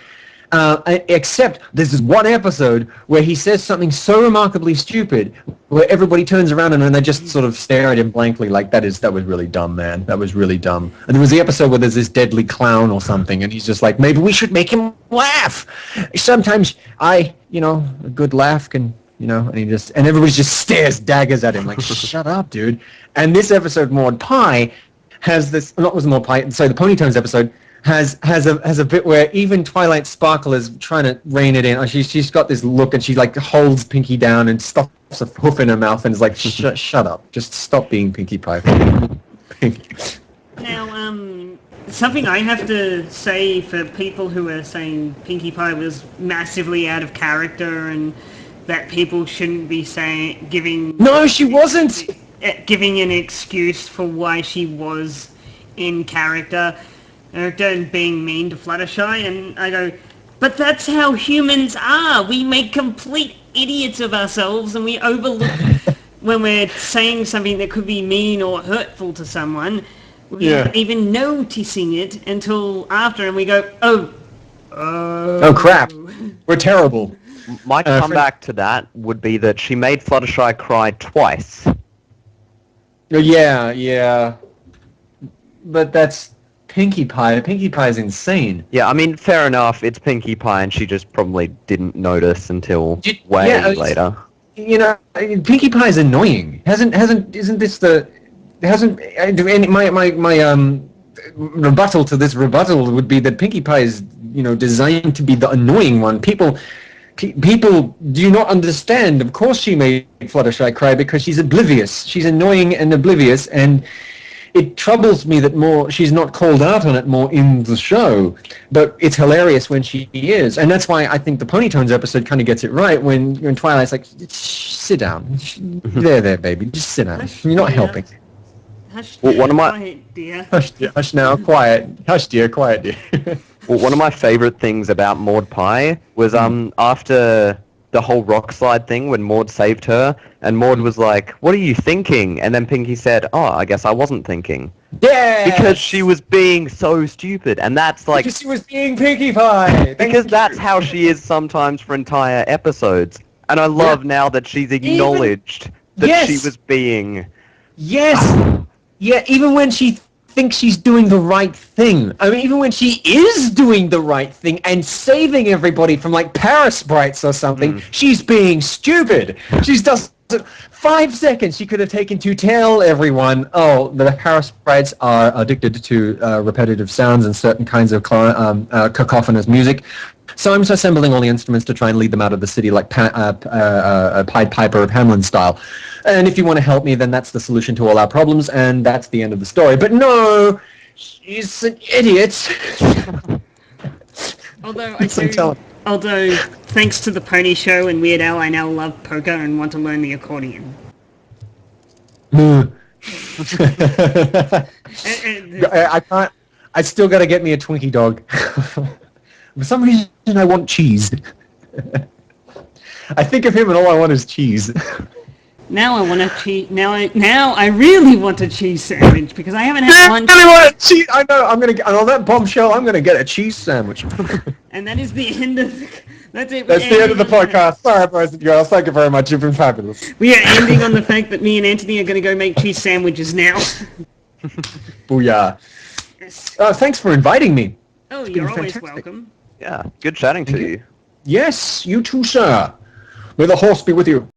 Except there's this one episode where he says something so remarkably stupid, where everybody turns around and they just sort of stare at him blankly, like, that was really dumb, man. That was really dumb. And there was the episode where there's this deadly clown or something, and he's just like, maybe we should make him laugh. Sometimes a good laugh can, and everybody just stares daggers at him, like, shut up, dude. And this episode, Maud Pie, has this, the Ponytones episode, has a bit where even Twilight Sparkle is trying to rein it in. She's got this look, and she like holds Pinkie down and stuffs a hoof in her mouth, and is like, shut up, just stop being Pinkie Pie.
Now, something I have to say for people who are saying Pinkie Pie was massively out of character and that people shouldn't be giving...
No, she wasn't!
Giving an excuse for why she was in character and being mean to Fluttershy, and I go, but that's how humans are. We make complete idiots of ourselves, and we overlook when we're saying something that could be mean or hurtful to someone. We're not even noticing it until after, and we go, oh
crap, we're terrible.
My comeback to that would be that she made Fluttershy cry twice.
Yeah. But that's Pinkie Pie. Pinkie Pie is insane.
Yeah, I mean, fair enough. It's Pinkie Pie, and she just probably didn't notice until way later.
You know, Pinkie Pie is annoying. Isn't this the? My rebuttal to this rebuttal would be that Pinkie Pie is, designed to be the annoying one. People do not understand. Of course she made Fluttershy cry because she's oblivious. She's annoying and oblivious, and it troubles me that she's not called out on it more in the show. But it's hilarious when she is. And that's why I think the Ponytones episode kind of gets it right when Twilight's like, sit down. There, baby. Just sit down. You're not helping.
Hush,
well, one of my...
quiet, dear.
Hush now, quiet. Hush, dear, quiet, dear.
Well, one of my favorite things about Maud Pie was after the whole rock slide thing when Maud saved her, and Maud was like, what are you thinking? And then Pinkie said, oh, I guess I wasn't thinking.
Yeah!
Because she was being so stupid, and that's like...
Because she was being Pinkie Pie!
Because that's how she is sometimes for entire episodes. And I love now that she's acknowledged that she was being...
Yes! Yeah, even when she thinks she's doing the right thing. I mean, even when she is doing the right thing and saving everybody from, like, parasprites or something, she's being stupid. She's just 5 seconds she could have taken to tell everyone, the parasprites are addicted to repetitive sounds and certain kinds of cacophonous music. So I'm just assembling all the instruments to try and lead them out of the city like Pied Piper of Hamelin style. And if you want to help me, then that's the solution to all our problems, and that's the end of the story. But no, she's an idiot.
Although thanks to the Pony Show and Weird Al, I now love poker and want to learn the accordion.
I can't. I still got to get me a Twinkie dog. For some reason, I want cheese. I think of him, and all I want is cheese.
Now I want a cheese. Now I really want a cheese sandwich because I haven't had one.
I really want a cheese. I know. I'm gonna get on that bombshell. I'm gonna get a cheese sandwich.
And that is the end of. That's it.
That's the end of the podcast. Sorry, boys and girls. Thank you very much. You've been fabulous.
We are ending on the fact that me and Anthony are going to go make cheese sandwiches now.
Booyah.
Yes.
Thanks for inviting me.
Oh, you're always welcome.
Yeah, good chatting to you.
Yes, you too, sir. May the horse be with you.